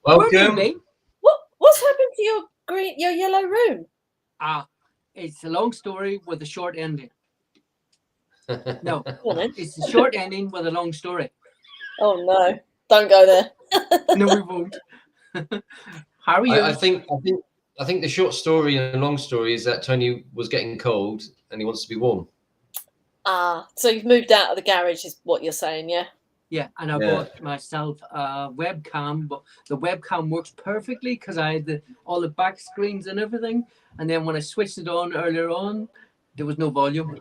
Welcome. What's happened to your yellow room? It's a long story with a short ending. No, it's a short ending with a long story. Oh no! Don't go there. No, we won't. How are you? I think the short story and the long story is that Tony was getting cold and he wants to be warm. So you've moved out of the garage, is what you're saying, yeah? Yeah, and I bought myself a webcam, but the webcam works perfectly because I had all the back screens and everything. And then when I switched it on earlier on, there was no volume.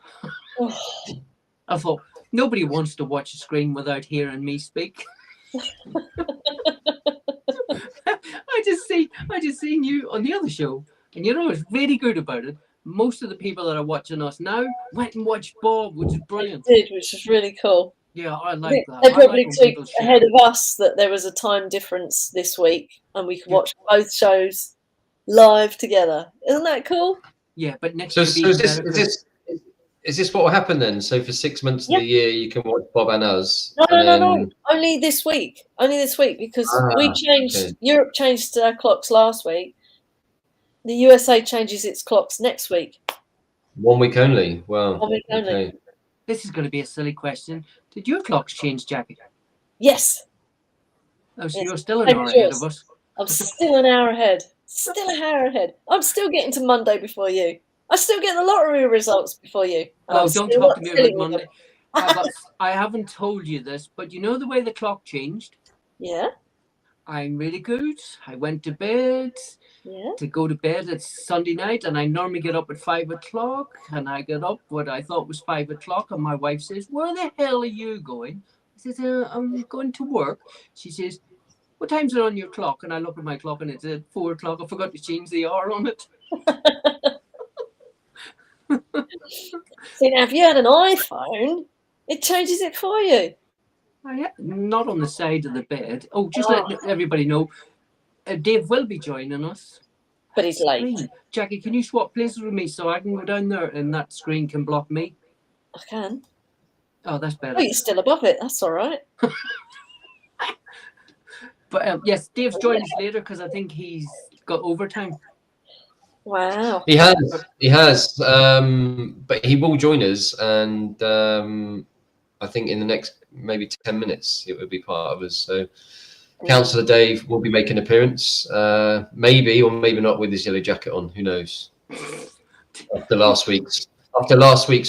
I thought, nobody wants to watch a screen without hearing me speak. I just seen you on the other show, and you know what's really good about it? Most of the people that are watching us now went and watched Bob, which is brilliant. They did, which is really cool. Yeah, I like that. They probably took ahead of us that there was a time difference this week, and we could watch both shows live together. Isn't that cool? Yeah, but next. So is this what will happen then? So for 6 months of the year, you can watch Bob and us. No. Only this week. Only this week because we changed. Okay. Europe changed their clocks last week. The USA changes its clocks next week. 1 week only. Wow. 1 week only. Okay. This is going to be a silly question. Did your clocks change, Jackie? Yes. Oh, so you're still an hour ahead of us. I'm still an hour ahead. Still an hour ahead. I'm still getting to Monday before you. I still get the lottery results before you. Oh, don't talk to me about Monday. I haven't told you this, but you know the way the clock changed? Yeah. I'm really good. I went to bed. Yeah. To go to bed, it's Sunday night, and I normally get up at 5 o'clock, and I get up what I thought was 5 o'clock, and my wife says, "Where the hell are you going?" I says, "I'm going to work." She says, "What time's it on your clock?" And I look at my clock, and it's at 4 o'clock. I forgot to change the hour on it. See, now if you had an iPhone, it changes it for you. Not on the side of the bed. Oh, just let everybody know. Dave will be joining us. But he's late. Jackie, can you swap places with me so I can go down there and that screen can block me? I can. Oh, that's better. Oh, you're still above it. That's all right. But yes, Dave's joining us later because I think he's got overtime. Wow. He has. But he will join us, and I think in the next maybe 10 minutes it will be part of us. So Councillor Dave will be making an appearance, maybe or maybe not with his yellow jacket on. Who knows? After last week's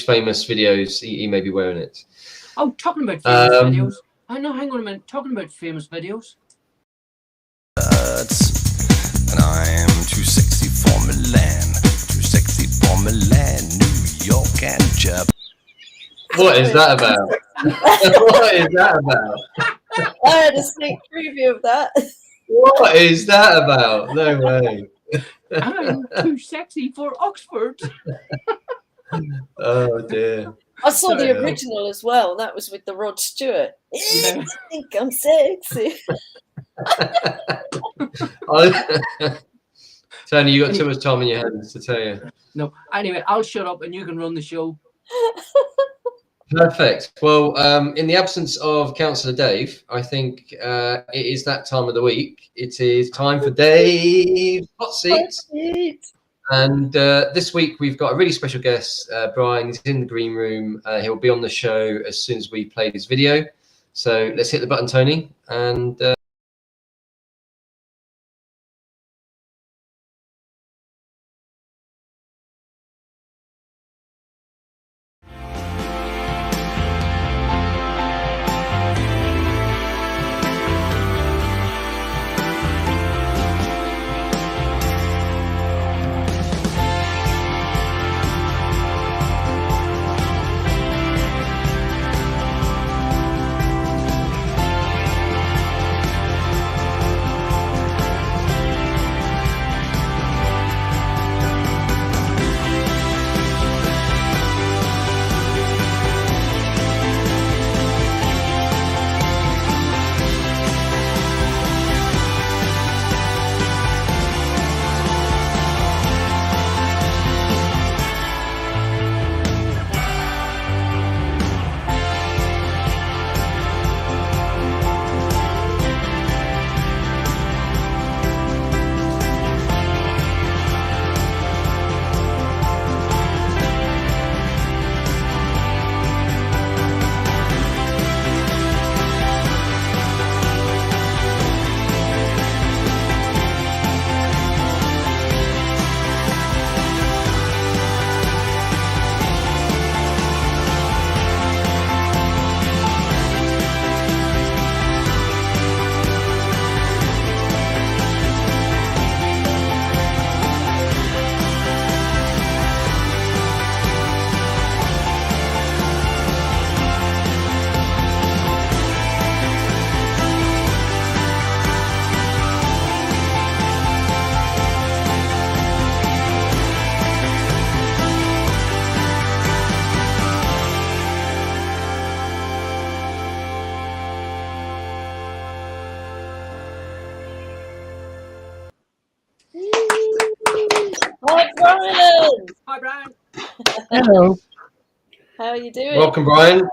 famous videos, he may be wearing it. Oh, talking about famous videos. I know. Hang on a minute. Talking about famous videos. And I am too sexy for Milan, too sexy for Milan, New York and Japan. What is that about? What is that about? I had a sneak preview of that. What is that about? No way. I'm too sexy for Oxford. Oh dear. I saw the original as well. That was with the Rod Stewart. I think I'm sexy. Tony, you got too much time in your hands to tell you. No. Anyway, I'll shut up and you can run the show. Perfect. Well, in the absence of Councillor Dave, I think it is that time of the week. It is time for Dave's Hot Seat. And this week we've got a really special guest. Brian is in the green room. He'll be on the show as soon as we play this video. So let's hit the button, Tony. And Brian. Hi, Brian. Hello. How are you doing? Welcome, Brian.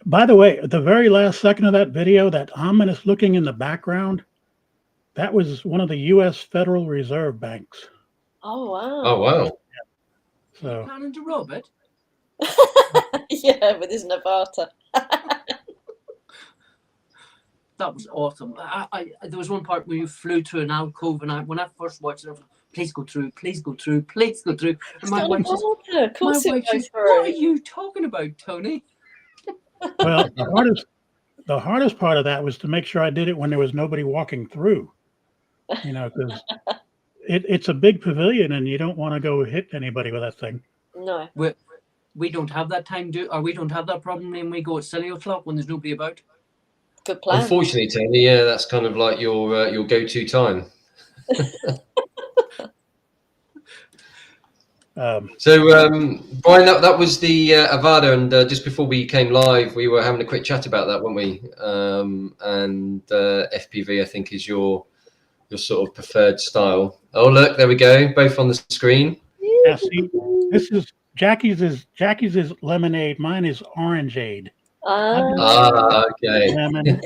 By the way, the very last second of that video, that ominous looking in the background, that was one of the U.S. Federal Reserve banks. Oh, wow. Oh, wow. So Planning to rob it? Yeah, with his Avata. That was awesome. There was one part where you flew through an alcove, and when I first watched it, I was like, please go through, please go through, please go through. And my wife says, what are you talking about, Tony? well, the hardest part of that was to make sure I did it when there was nobody walking through. You know, because it's a big pavilion, and you don't want to go hit anybody with that thing. No. We don't have that time, we don't have that problem when we go at silly o'clock when there's nobody about. Good plan. Unfortunately, Tony, yeah, that's kind of like your go-to time. So, Brian, that was the Avata, and just before we came live, we were having a quick chat about that, weren't we? And FPV, I think, is your sort of preferred style. Oh, look, there we go, both on the screen. Yeah, see, this is Jackie's is lemonade. Mine is orangeade. Okay. Lemon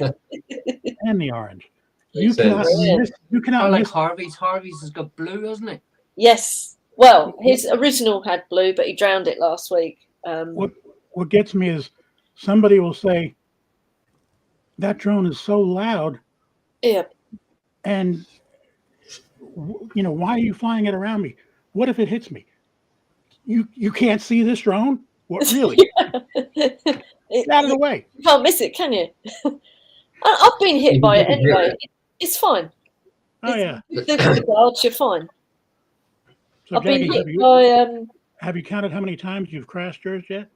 and the orange. You cannot like miss. Harvey's. Harvey's has got blue, hasn't it? Yes. Well, his original had blue, but he drowned it last week. What gets me is somebody will say, that drone is so loud. Yeah. And, you know, why are you flying it around me? What if it hits me? You can't see this drone? What, really? Get out of the way. You can't miss it, can you? I've been hit by it anyway. It's fine. Oh, yeah. The guards, you're fine. So, I've been Jackie, hit by... have you counted how many times you've crashed yours yet?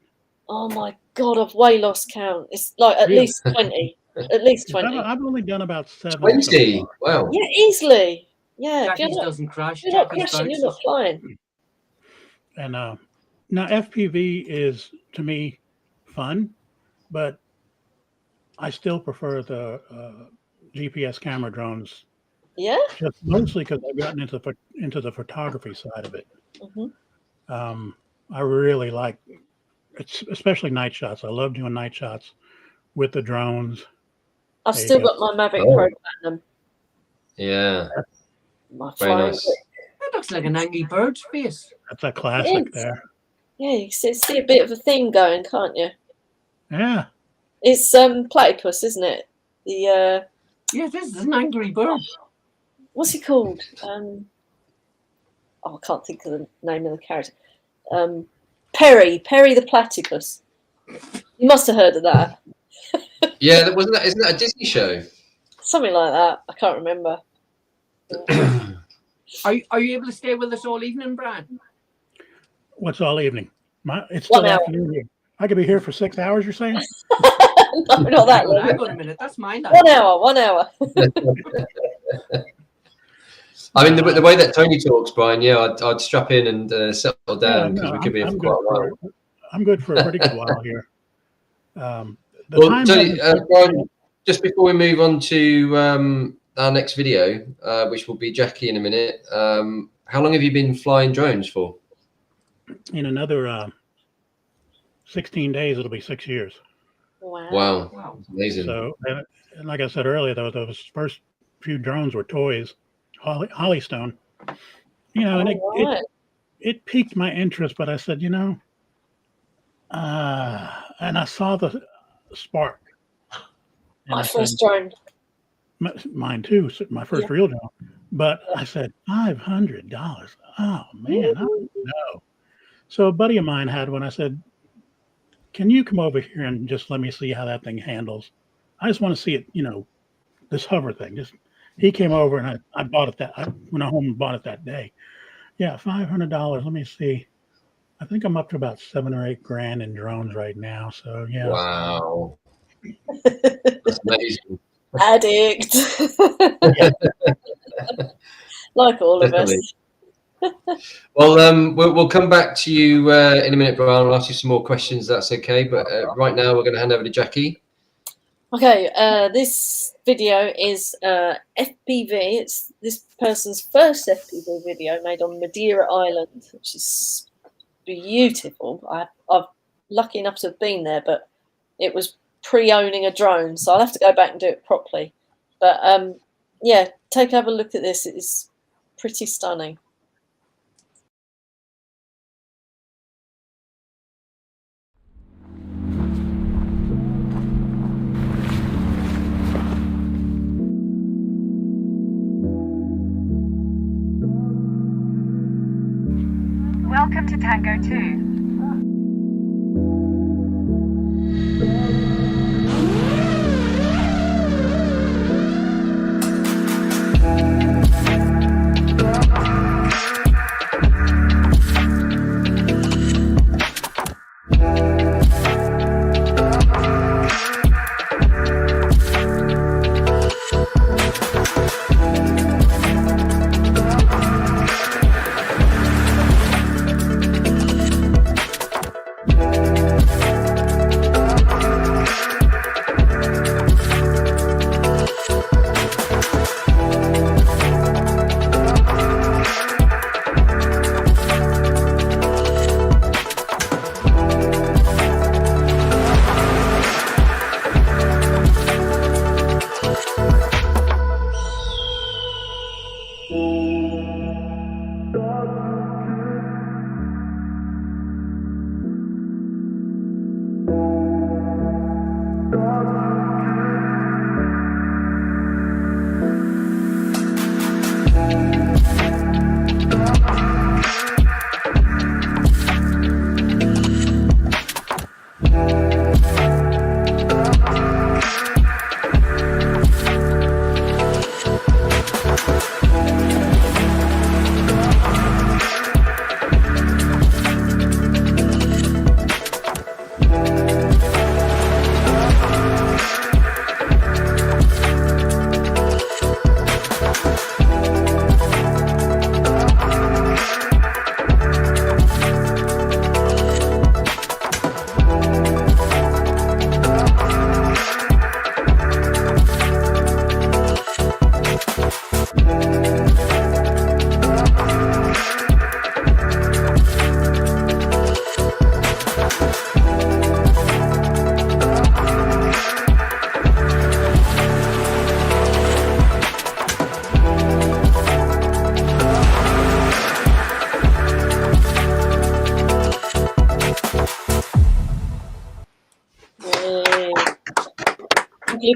Oh, my God, I've way lost count. It's like at least 20. At least 20. I've only done about 7. 20? So wow. Yeah, easily. Yeah. Jackie's doesn't crash. You're not crashing, you're not flying. And now FPV is, to me, fun, but I still prefer the GPS camera drones. Yeah. Just mostly because I've gotten into the photography side of it. Mm-hmm. I really like, especially night shots. I love doing night shots with the drones. I've still got my Mavic Pro Platinum. Yeah. My very nice. That looks like an Angry Bird's face. That's a classic there. Yeah, you can see a bit of a theme going, can't you? Yeah. It's platypus, isn't it? The yeah, this is an Angry Bird. What's he called? I can't think of the name of the character. Perry the platypus. You must have heard of that. Yeah, isn't that a Disney show? Something like that. I can't remember. Are you able to stay with us all evening, Brad? What's all evening? It's still afternoon here. I could be here for 6 hours, you're saying? No, not that long. Hang on a minute, that's mine. 1 hour, 1 hour. I mean, the way that Tony talks, Brian, yeah, I'd strap in and settle down because we could be here for quite a while. I'm good for a pretty good while here. Well, Tony, Brian, just before we move on to our next video, which will be Jackie in a minute, how long have you been flying drones for? In another 16 days, it'll be 6 years. Wow. Amazing. So, and like I said earlier, those first few drones were toys, Hollystone. You know, and it piqued my interest, but I said, you know, and I saw the Spark. My first drone. Mine too, my first real drone. But I said, $500. Oh, man, I don't know. So a buddy of mine had one. I said, can you come over here and just let me see how that thing handles? I just want to see it, you know, this hover thing. He came over and I bought it I went home and bought it that day. Yeah, $500. Let me see. I think I'm up to about $7 or $8 grand in drones right now. So yeah. Wow. That's amazing. Addict. Like all of us. Well, we'll come back to you in a minute, Brian. I'll ask you some more questions. That's okay. But right now, we're going to hand over to Jackie. Okay, this video is FPV. It's this person's first FPV video made on Madeira Island, which is beautiful. I'm lucky enough to have been there, but it was pre-owning a drone, so I'll have to go back and do it properly. But yeah, have a look at this. It is pretty stunning. Welcome to Tango 2.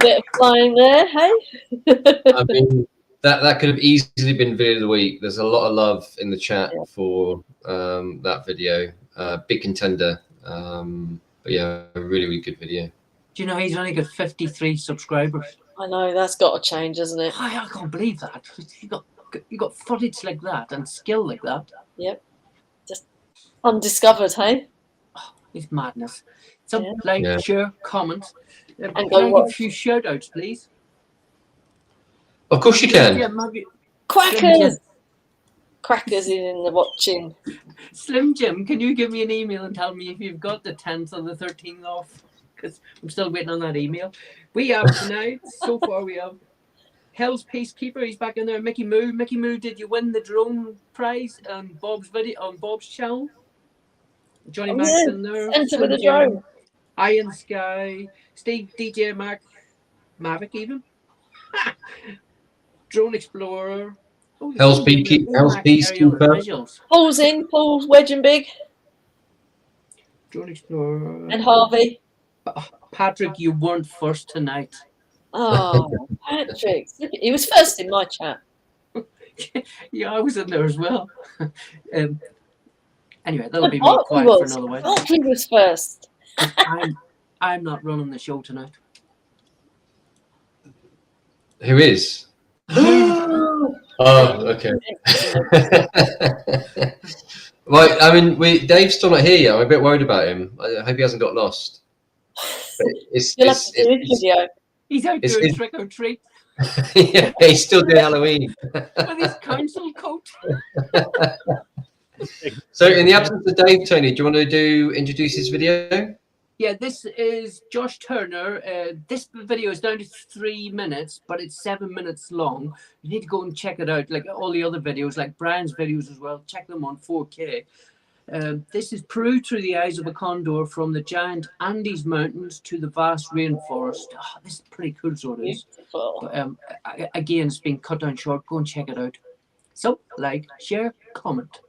Bit of flying there, hey? I mean, that could have easily been video of the week. There's a lot of love in the chat for that video. Big contender. But yeah, a really, really good video. Do you know he's only got 53 subscribers? I know, that's got to change, hasn't it? I can't believe that. You got footage like that and skill like that. Yep. Just undiscovered, hey? Oh, it's madness. So like, share, comment. And can go I watch. give a few shout outs, please? Of course you can. Yeah, Crackers! Crackers in the watching. Slim Jim, can you give me an email and tell me if you've got the 10th or the 13th off? Because I'm still waiting on that email. We have tonight, so far we have Hell's Peacekeeper, he's back in there. MickeyMoo. MickeyMoo, did you win the drone prize on Bob's video on Bob's channel? Johnny Mack's in there. Enter with a drone. Eye in the Sky, Steve, DJ Mac, Mavic even. Drone Explorer. Oh, Hell's Peacekeeper. Paul's in, Paul's wedging big. Drone Explorer. And Harvey. Patrick, you weren't first tonight. Oh, Patrick. He was first in my chat. Yeah, I was in there as well. Anyway, that'll be me quiet for another while. He was first. I'm not running the show tonight. Who is? Oh, okay. Well, I mean, Dave's still not here yet. I'm a bit worried about him. I hope he hasn't got lost. You'll have to do his video. He's out doing trick or treat. Yeah, he's still doing Halloween. With his council coat. So, in the absence of Dave, Tony, do you want to introduce his video? Yeah, this is Josh Turner. This video is down to 3 minutes, but it's 7 minutes long. You need to go and check it out, like all the other videos, like Brian's videos as well. Check them on 4K. This is Peru through the eyes of a condor, from the giant Andes Mountains to the vast rainforest. Oh, this is pretty cool, so it is. But, again, it's been cut down short. Go and check it out. So, like, share, comment.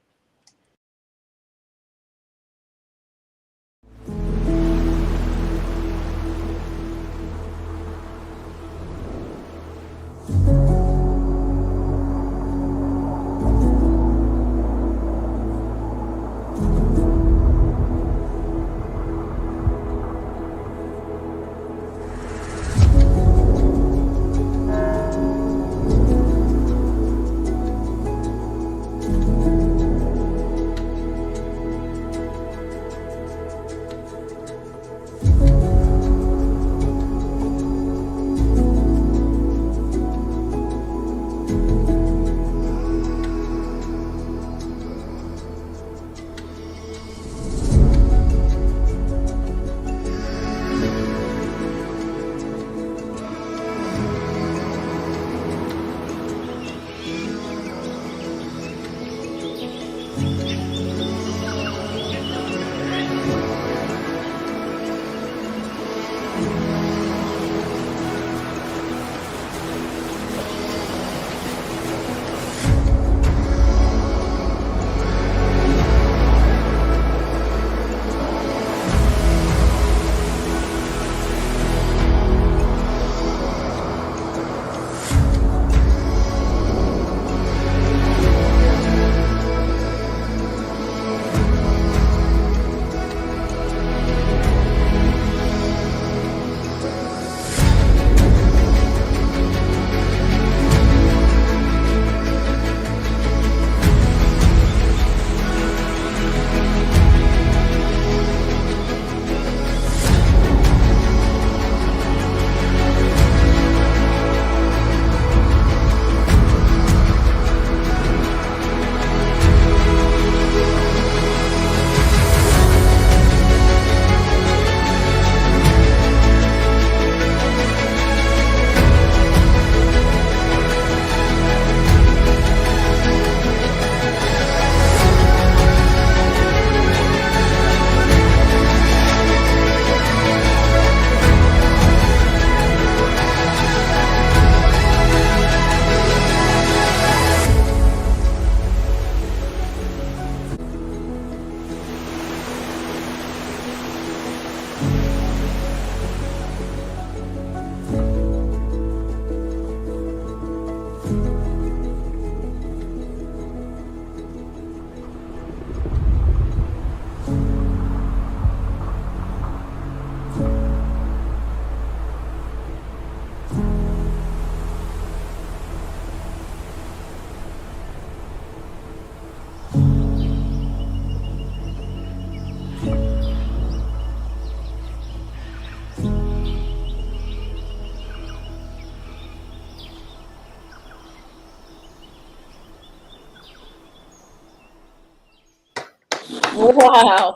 Wow.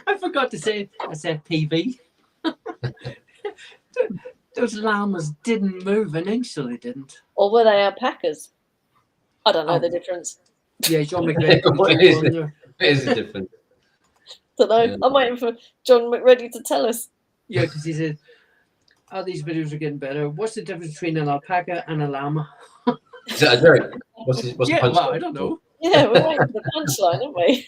I forgot to say FPV. Those llamas didn't move an inch, so they didn't. Or were they alpacas? I don't know the difference. Yeah, John McReady. What is the difference? Don't know. Yeah. I'm waiting for John McReady to tell us. Yeah, because he said, "Oh, these videos are getting better. What's the difference between an alpaca and a llama?" Is that a joke? What's the Yeah, punchline? well, I don't know. Yeah, we're waiting for the punchline, aren't we?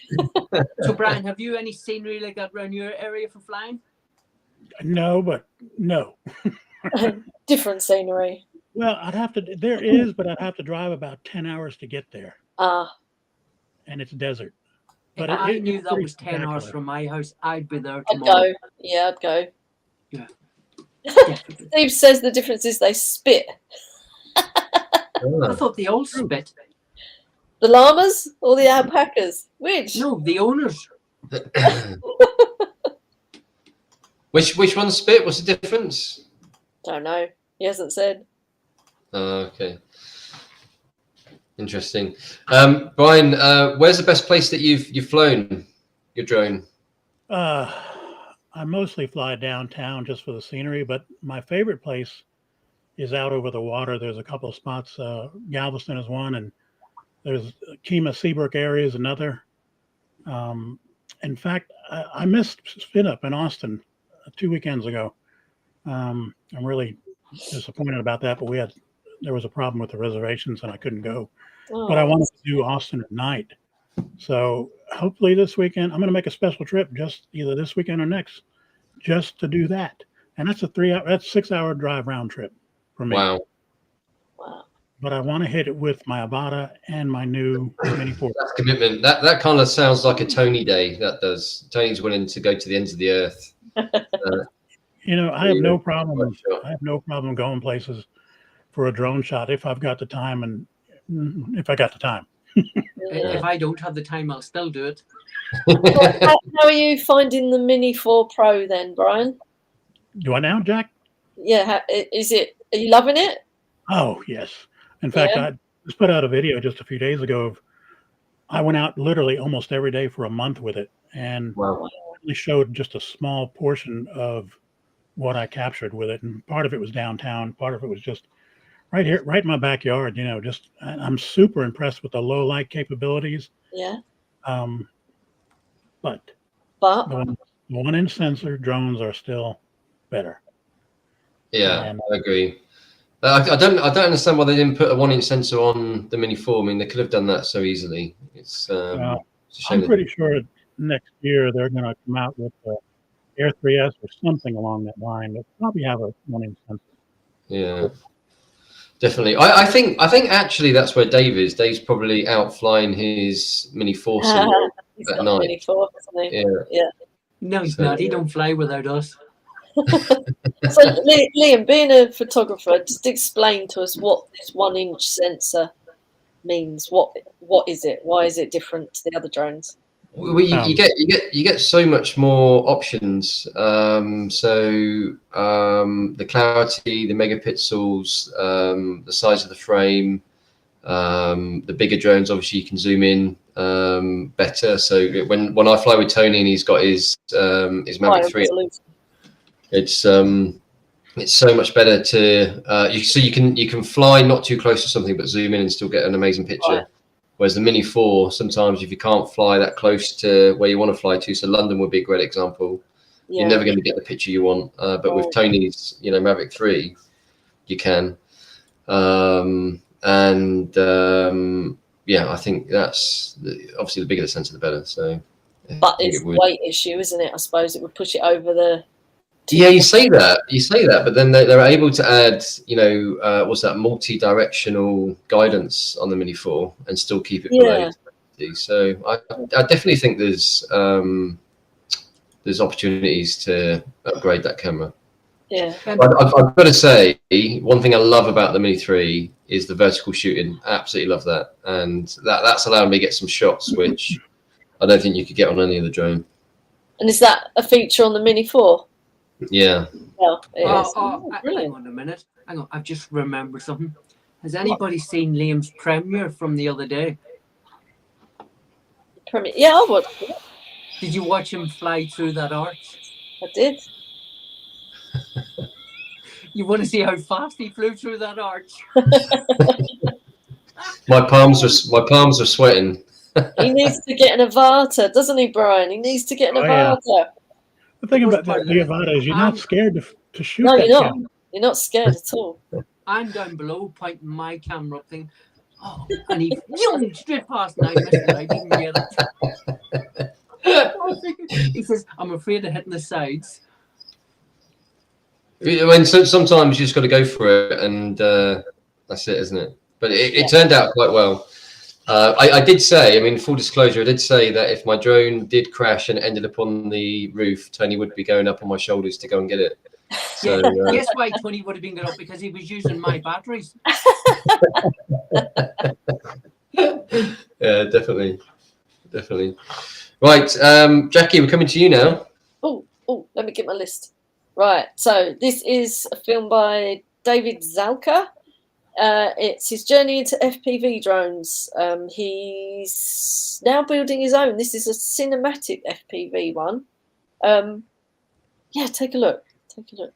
So, Brian, have you any scenery like that around your area for flying? No, but no. Different scenery. Well, I'd have to. There is, but I'd have to drive about 10 hours to get there, Ah, and it's desert. But But I knew it's that pretty was 10 hours spectacular. from my house. I'd be there I'd tomorrow. go. Yeah, I'd go. Yeah. Steve says the difference is they spit. I thought they all spit. The llamas or the alpacas? Which? No, the owners. Which one spit? What's the difference? Don't know. He hasn't said. Okay. Interesting. Brian, where's the best place that you've flown your drone? I I mostly fly downtown just for the scenery, but my favorite place is out over the water. There's a couple of spots. Galveston is one, and there's Kemah Seabrook area is another. In fact, I missed Spin Up in Austin 2 weekends ago. I'm really disappointed about that, but there was a problem with the reservations and I couldn't go. But I wanted to do Austin at night. So hopefully this weekend, I'm going to make a special trip just either this weekend or next, just to do that. And that's that's 6-hour drive round trip for me. Wow. But I want to hit it with my Avata and my new Mini 4. That's commitment. That kind of sounds like a Tony day. That does. Tony's willing to go to the ends of the earth. I have no problem. I have no problem going places for a drone shot if I've got the time and if I got the time. If I don't have the time, I'll still do it. How are you finding the Mini 4 Pro then, Brian? Do I now, Jack? Yeah. Are you loving it? Oh, yes. In fact, I just put out a video just a few days ago I went out literally almost every day for a month with it, and only showed just a small portion of what I captured with it. And part of it was downtown, part of it was just right here, right in my backyard. I'm super impressed with the low light capabilities. Yeah. But the 1-inch sensor drones are still better. Yeah, and I agree. I don't understand why they didn't put a 1-inch sensor on the Mini 4. I mean, they could have done that so easily. It's a shame. I'm pretty sure next year they're going to come out with the Air 3S or something along that line. They'll probably have a 1-inch sensor. Yeah, definitely. I think actually that's where Dave is. Dave's probably out flying his Mini 4 at night. Mini 4, isn't he? Yeah. No, he's not. He don't fly without us. So, Liam, being a photographer, just explain to us what this 1-inch sensor means. What is it? Why is it different to the other drones? Well, you get so much more options. The clarity, the megapixels, the size of the frame, the bigger drones. Obviously, you can zoom in better. So when I fly with Tony and he's got his Mavic 3. It's so much better to you can fly not too close to something but zoom in and still get an amazing picture. Right. Whereas the Mini 4, sometimes if you can't fly that close to where you want to fly to, so London would be a great example. Yeah. You're never going to get the picture you want. But with Tony's, Mavic 3, you can. I think that's obviously the bigger the sensor, the better. So, but it's a weight issue, isn't it? I suppose it would push it over the. Yeah, you say that, but then they're able to add, what's that, multi-directional guidance on the Mini 4 and still keep it below. So I definitely think there's opportunities to upgrade that camera. Yeah. But I've got to say, one thing I love about the Mini 3 is the vertical shooting. I absolutely love that, and that's allowed me to get some shots which I don't think you could get on any other drone. And is that a feature on the Mini 4? Yeah. Well, hang on a minute. Hang on, I've just remembered something. Has anybody seen Liam's premiere from the other day? Premiere? Yeah, I would. Did you watch him fly through that arch? I did. You want to see how fast he flew through that arch? My palms are sweating. He needs to get an Avata, doesn't he, Brian? He needs to get an Avata. Yeah. The thing about the Avata is you're not scared to shoot. No, you're not. Camera. You're not scared at all. I'm down below pointing my camera up thing. Oh, and he zoomed straight past and I missed it. I didn't get it. He says, I'm afraid of hitting the sides. Sometimes you just got to go for it, and that's it, isn't it? But it turned out quite well. I did say, full disclosure, I did say that if my drone did crash and ended up on the roof, Tony would be going up on my shoulders to go and get it. So, guess why Tony would have been going up? Because he was using my batteries. Yeah, definitely. Right, Jackie, we're coming to you now. Oh, let me get my list. Right, so this is a film by David Zalka. It's his journey into FPV drones. He's now building his own. This is a cinematic FPV one. Yeah, take a look. Take a look.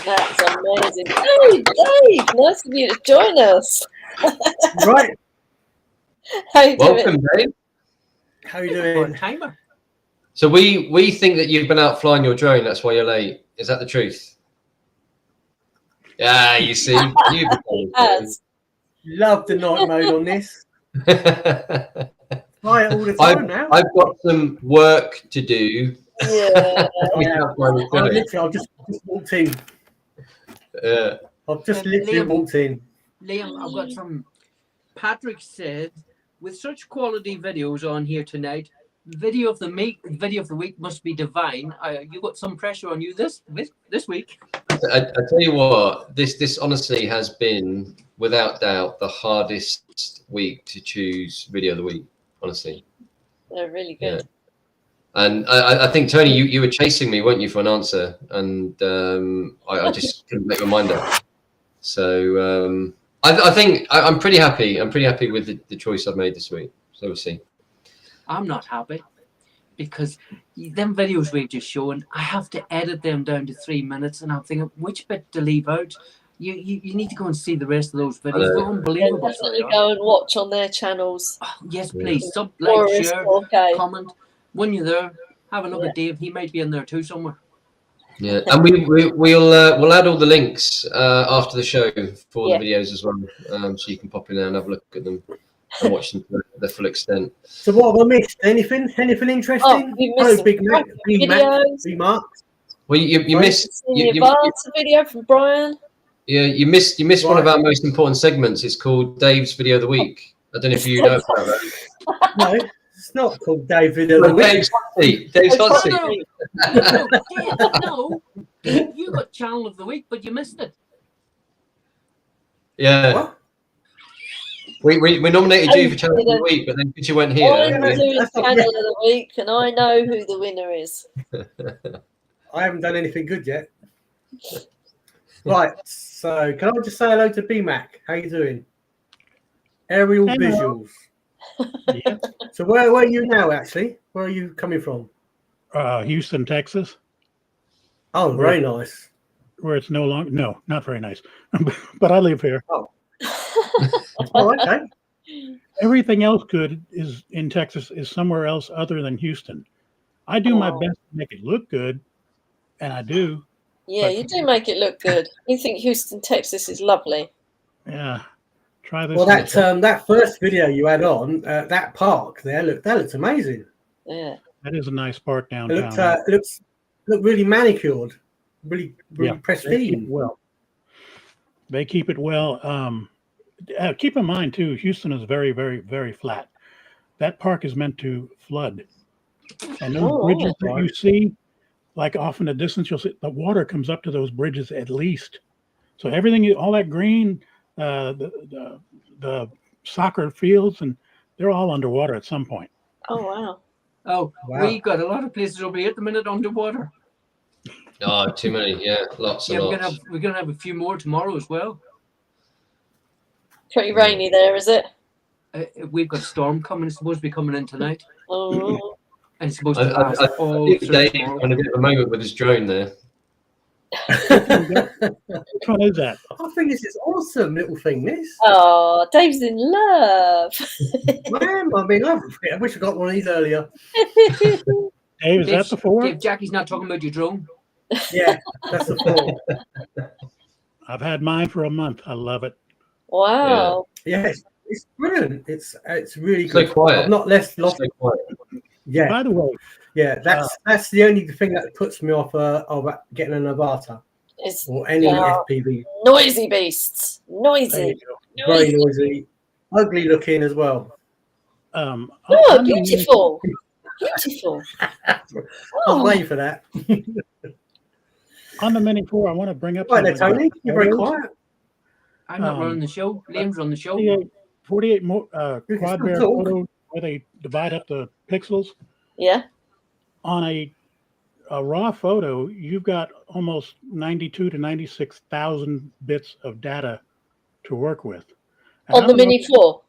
That's amazing. Hey, Dave, nice of you to join us. Right. How you doing? Welcome, Dave. How you doing? Timer. So we think that you've been out flying your drone. That's why you're late. Is that the truth? Yeah, you see. Yes. Love the night mode on this. Fly it all the time now. I've got some work to do. Yeah. I've just walked in. I've just literally Liam, walked in. Liam, I've got some. Patrick said, with such quality videos on here tonight, video of the week must be divine. You got some pressure on you this week. I tell you what, this honestly has been, without doubt, the hardest week to choose video of the week. Honestly, They're really good. Yeah. And I think, Tony, you were chasing me, weren't you, for an answer? And I just couldn't make my mind up. So I think I'm pretty happy. I'm pretty happy with the choice I've made this week. So we'll see. I'm not happy because them videos we've just shown, I have to edit them down to 3 minutes, and I'm thinking which bit to leave out. You need to go and see the rest of those videos. They're unbelievable. Yeah, definitely go and watch on their channels. Oh, yes, please. Sub, Or like, is share, okay. comment. When you're there, have a look at Dave. He might be in there too somewhere. Yeah, and we'll add all the links after the show for the videos as well, so you can pop in there and have a look at them and watch them to the full extent. So what have I missed? Anything interesting? Oh, you missed BMack. videos. BMack. Well, you missed The Avata video from Brian. Yeah, you missed one of our most important segments. It's called Dave's Video of the Week. I don't know if you know about that. No, it's not called Dave Video of the Week. Dave's Hot Seat. Dave's Hot Seat. No, Dave, you got Channel of the Week, but you missed it. Yeah. What? We nominated you for Channel of the Week, but then because you went here. I'm doing Channel of the Week, and I know who the winner is. I haven't done anything good yet. Right, so can I just say hello to BMack? How you doing? AerialVisuals. Yeah. So where are you now, actually? Where are you coming from? Houston, Texas, Oh, very nice. where it's no longer, no, not very nice, but I live here. Oh, okay. Everything else good is in Texas is somewhere else other than Houston. I do my best to make it look good, and I do. Yeah, you do make it look good. You think Houston, Texas is lovely. Yeah. Try this. Well, that first video you had on that park there, that looks amazing. Yeah. That is a nice park It downtown. looks really manicured, really They keep pristine. it well. They keep it well. Keep in mind too, Houston is very, very, very flat. That park is meant to flood, and those bridges that you see, like off in the distance, you'll see the water comes up to those bridges at least. So everything, all that green, the soccer fields, and they're all underwater at some point. Oh, wow. Oh, Wow. we got a lot of places over here at the minute underwater. Oh, too many. Yeah, lots and Yeah, lots. we're gonna have a few more tomorrow as well. Pretty rainy there, is it? We've got a storm coming. It's supposed to be coming in tonight, Oh. and it's supposed to I last all think through Dave tomorrow. on a bit of a moment with his drone there. Which one is that? I think this is awesome little thing. This. Oh, Dave's in love. Man, I mean, I wish I got one of these earlier. Dave, is that the 4? Dave, Jackie's not talking about your drone. Yeah, that's the 4. I've had mine for a month. I love it. Wow. Yeah, it's brilliant. It's really It's so good. quiet. I've not lost. So quiet. Yeah, By the way, yeah. That's the only thing that puts me off of getting an Avata It's or any FPV. noisy beasts. there Noisy. you go. Very noisy, ugly looking as well. Oh, on the beautiful. Beautiful. I was waiting for that. On the Mini 4, I want to bring up. Right there, something Tony. about You're very photos. quiet. I'm not running the show. Liam's running the show. 48 You can quad still bear talk. photo where they divide up the pixels. Yeah. On a raw photo, you've got almost 92 to 96,000 bits of data to work with. And On I the don't know Mini if- 4.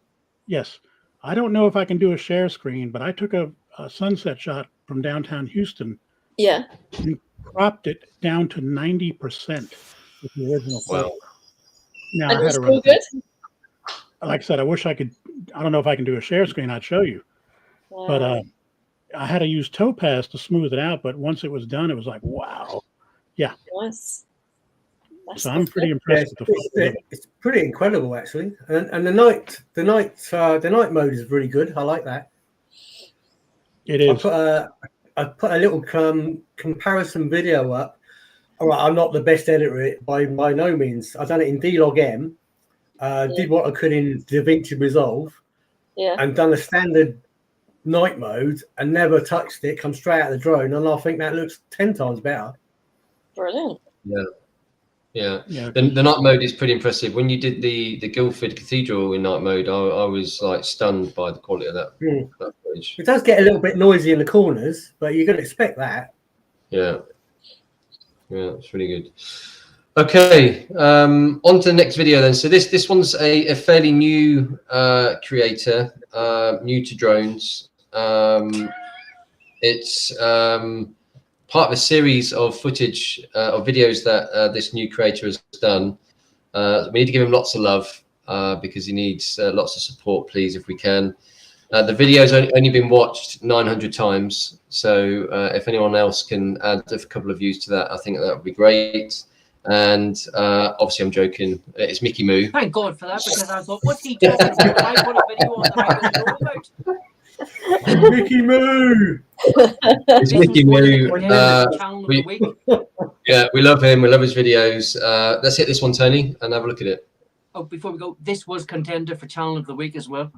Yes. I don't know if I can do a share screen, but I took a sunset shot from downtown Houston Yeah. and cropped it down to 90% with the original photo. Wow. Now, And I had it's to still run. good? Like I said, I wish I could. I don't know if I can do a share screen. I'd show you. But Wow. I had to use Topaz to smooth it out. But once it was done, it was like, wow. Nice. That's So I'm good. pretty Yeah, impressed with the photo. it's pretty incredible actually, and the night mode is really good. I like that. It I is. put a little comparison video up. All right, I'm not the best editor at it by no means. I've done it in D-Log M. Did what I could in DaVinci Resolve, Yeah. and done a standard night mode, and never touched it. Come straight out of the drone, and I think that looks 10 times better. Brilliant. Yeah. Yeah. The night mode is pretty impressive. When you did the Guildford Cathedral in night mode, I was like stunned by the quality of that footage. It does get a little bit noisy in the corners, but you're going to expect that. Yeah, it's really good. Okay, on to the next video then. So this one's a fairly new creator, new to drones. It's part of a series of footage of videos that this new creator has done. We need to give him lots of love because he needs lots of support, please, if we can. The video's only been watched 900 times, so if anyone else can add a couple of views to that, I think that would be great. And obviously, I'm joking. It's MickeyMoo. Thank God for that, because I thought, what's he talking about? I put a video on that I don't know about. MickeyMoo. It's MickeyMoo. Channel of the week. Yeah, we love him. We love his videos. Let's hit this one, Tony, and have a look at it. Oh, before we go, this was contender for channel of the week as well.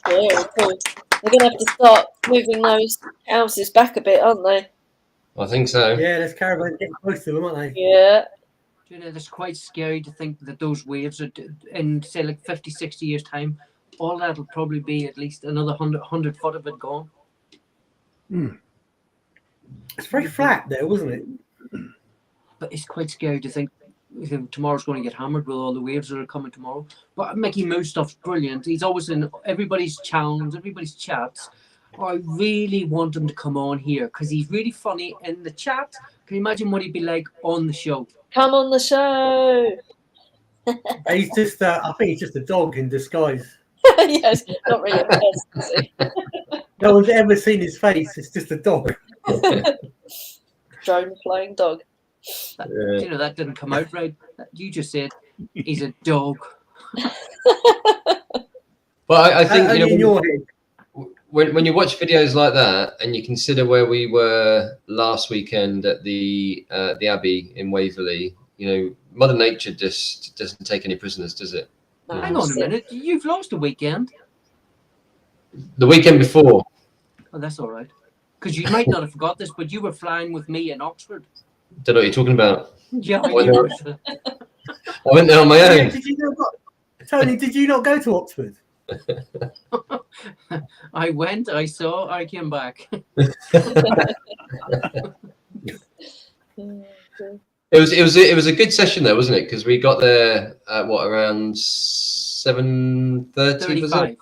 Very cool. They're going to have to start moving those houses back a bit, aren't they? I think so. Yeah, there's caravans getting close to them, aren't they? Yeah. You know, it's quite scary to think that those waves are in, say, like 50, 60 years' time, all that'll probably be at least another 100 foot of it gone. It's very flat there, wasn't it? But it's quite scary to think tomorrow's going to get hammered with all the waves that are coming tomorrow. But MickeyMoo stuff's brilliant. He's always in everybody's channels, everybody's chats. I really want him to come on here because he's really funny in the chat. Can you imagine what he'd be like on the show? Come on the show. He's just, I think he's just a dog in disguise. Yes, not really a person, is he? No one's ever seen his face. It's just a dog. Drone flying dog. You know, that didn't come out right. You just said he's a dog. But I think, in your head. When you watch videos like that and you consider where we were last weekend at the Abbey in Waverley, you know, Mother Nature just doesn't take any prisoners, does it? No, Hang on a minute. You've lost a weekend. The weekend before. Oh, that's all right. Because you might not have forgot this, but you were flying with me in Oxford. Don't know what you're talking about. Yeah, I went there on my own. Did you know what? Tony, did you not go to Oxford? I went, I saw, I came back. It was a good session though, wasn't it? Because we got there at what, around 7:30, was it?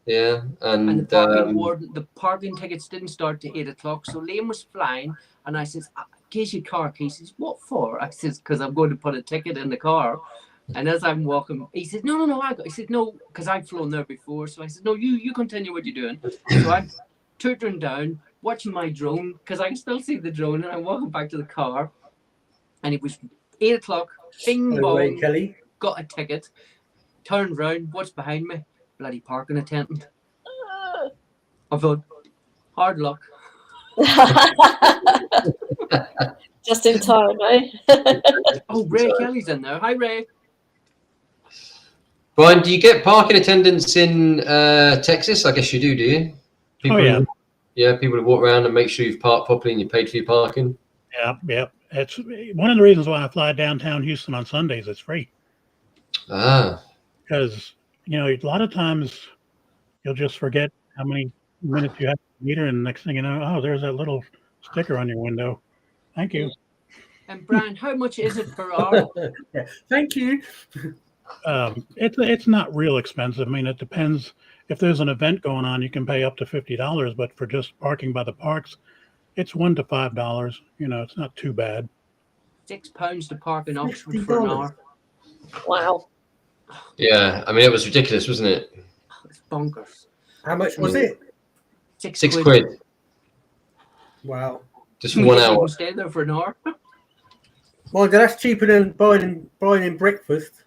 Yeah, And the parking tickets didn't start to 8 o'clock, so Liam was flying, and I says, "Here's your car key." He says, "What for?" I says, "Because I'm going to put a ticket in the car." And as I'm walking, he said, "No, I got." He said, "No," because I've flown there before. So I said, "No, you continue what you're doing." So I'm tutoring down, watching my drone, because I can still see the drone, and I'm walking back to the car, and it was 8 o'clock. Bing bong, Kelly. Got a ticket. Turned round. What's behind me? Bloody parking attendant. I thought, hard luck. Just in time, eh? Oh, Ray Kelly's in there. Hi, Ray. Brian, do you get parking attendants in Texas? I guess you do you? People, yeah, people to walk around and make sure you've parked properly and you paid for your parking. Yeah. It's one of the reasons why I fly downtown Houston on Sundays. It's free. Because, a lot of times you'll just forget how many minutes you have to meter, and the next thing you know, oh, there's that little sticker on your window. Thank you. And Brian, how much is it per hour? Thank you. It's not real expensive. I mean, it depends. If there's an event going on, you can pay up to $50, but for just parking by the parks, it's $1 to $5. It's not too bad. £6 to park in Oxford for an hour. Wow. Yeah, I mean, it was ridiculous, wasn't it? It's bonkers. How much was it? Six quid. Wow. Just for 1 hour. Stay there for an hour. Well, that's cheaper than buying breakfast.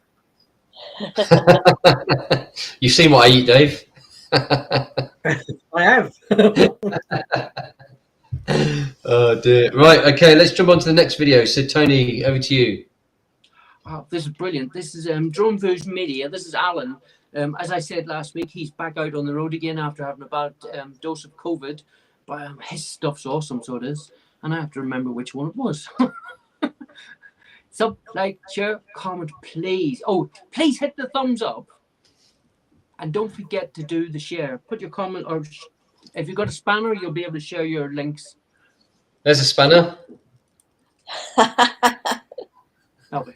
You've seen what I eat, Dave. I have. Oh dear. Right, okay, let's jump on to the next video. So Tony, over to you. Wow, this is brilliant. This is Drone Version Media. This is Alan. As I said last week, he's back out on the road again after having a bad dose of COVID. But his stuff's awesome, so it is. And I have to remember which one it was. Sub, like, share, comment, please. Oh, please hit the thumbs up. And don't forget to do the share. Put your comment, or if you've got a spanner, you'll be able to share your links. There's a spanner. Okay.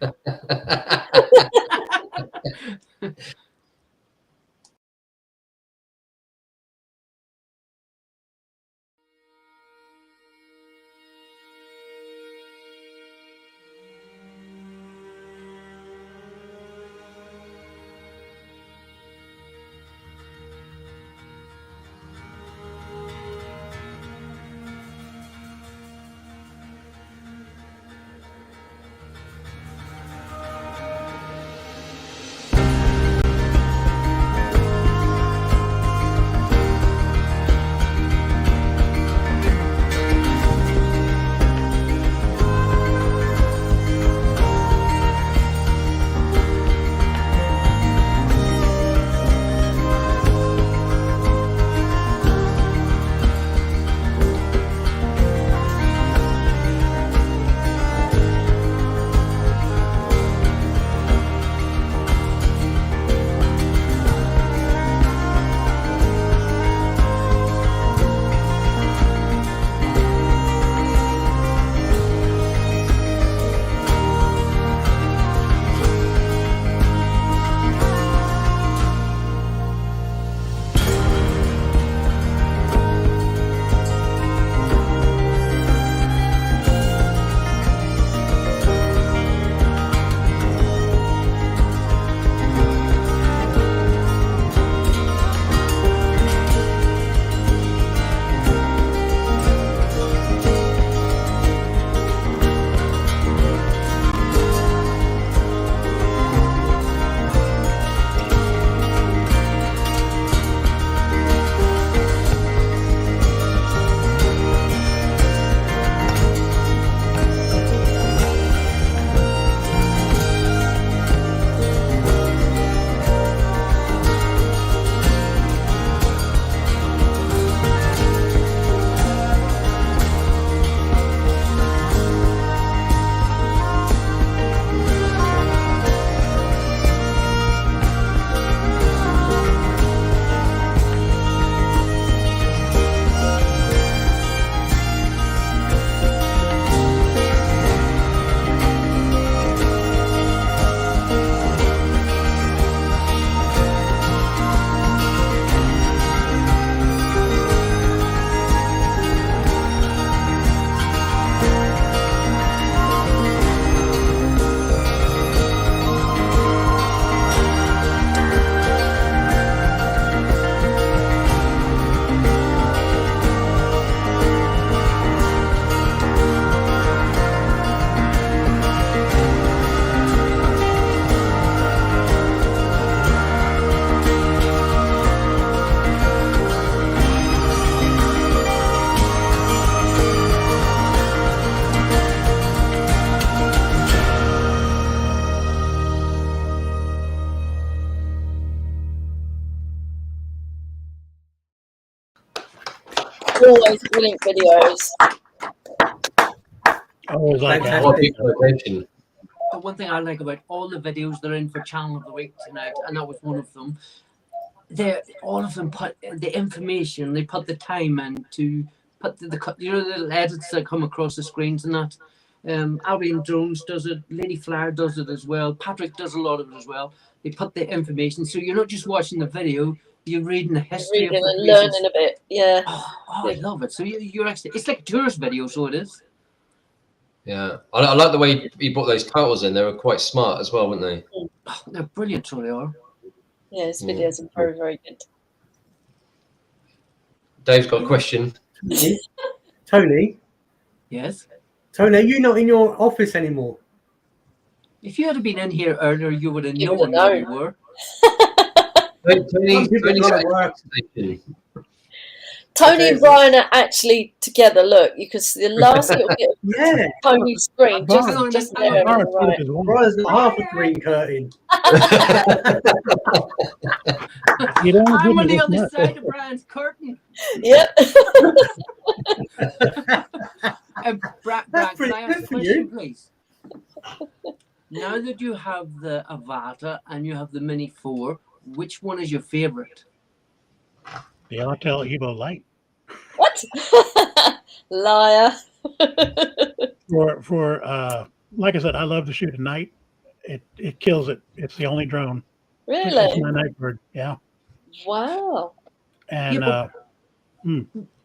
Always brilliant videos. Oh, like that. What a big location. The one thing I like about all the videos they're in for Channel of the Week tonight, and that was one of them, all of them put the information, they put the time in to put the little edits that come across the screens and that. Albion Drones does it, Lady Flower does it as well, Patrick does a lot of it as well. They put the information, so you're not just watching the video, you're reading the history of the and places. learning a bit, yeah. Oh, I love it. So you're actually, it's like a tourist video, so it is. Yeah, I like the way he brought those titles in. They were quite smart as well, weren't they? Oh, they're brilliant, so they are. Yeah, his videos are very, very good. Dave's got a question. Tony? Yes? Tony, are you not in your office anymore? If you had been in here earlier, you would have You known would where have we were. Tony's at work station. Tony and Brian are actually together. Look, you can see the last little bit of Yeah. Tony's screen. Just Hang on, just hang there. on. Right. Brian's not half a green curtain. You don't I'm on give me the this other much. side of Brian's curtain. Yep. Brad, That's can pretty I ask good a for question, you. please? Now that you have the Avata and you have the Mini 4, which one is your favorite? The Autel Evo Light. What? Liar. For like I said, I love to shoot at night. It kills it. It's the only drone. It's Really? my night bird. Yeah. Wow. And Yeah,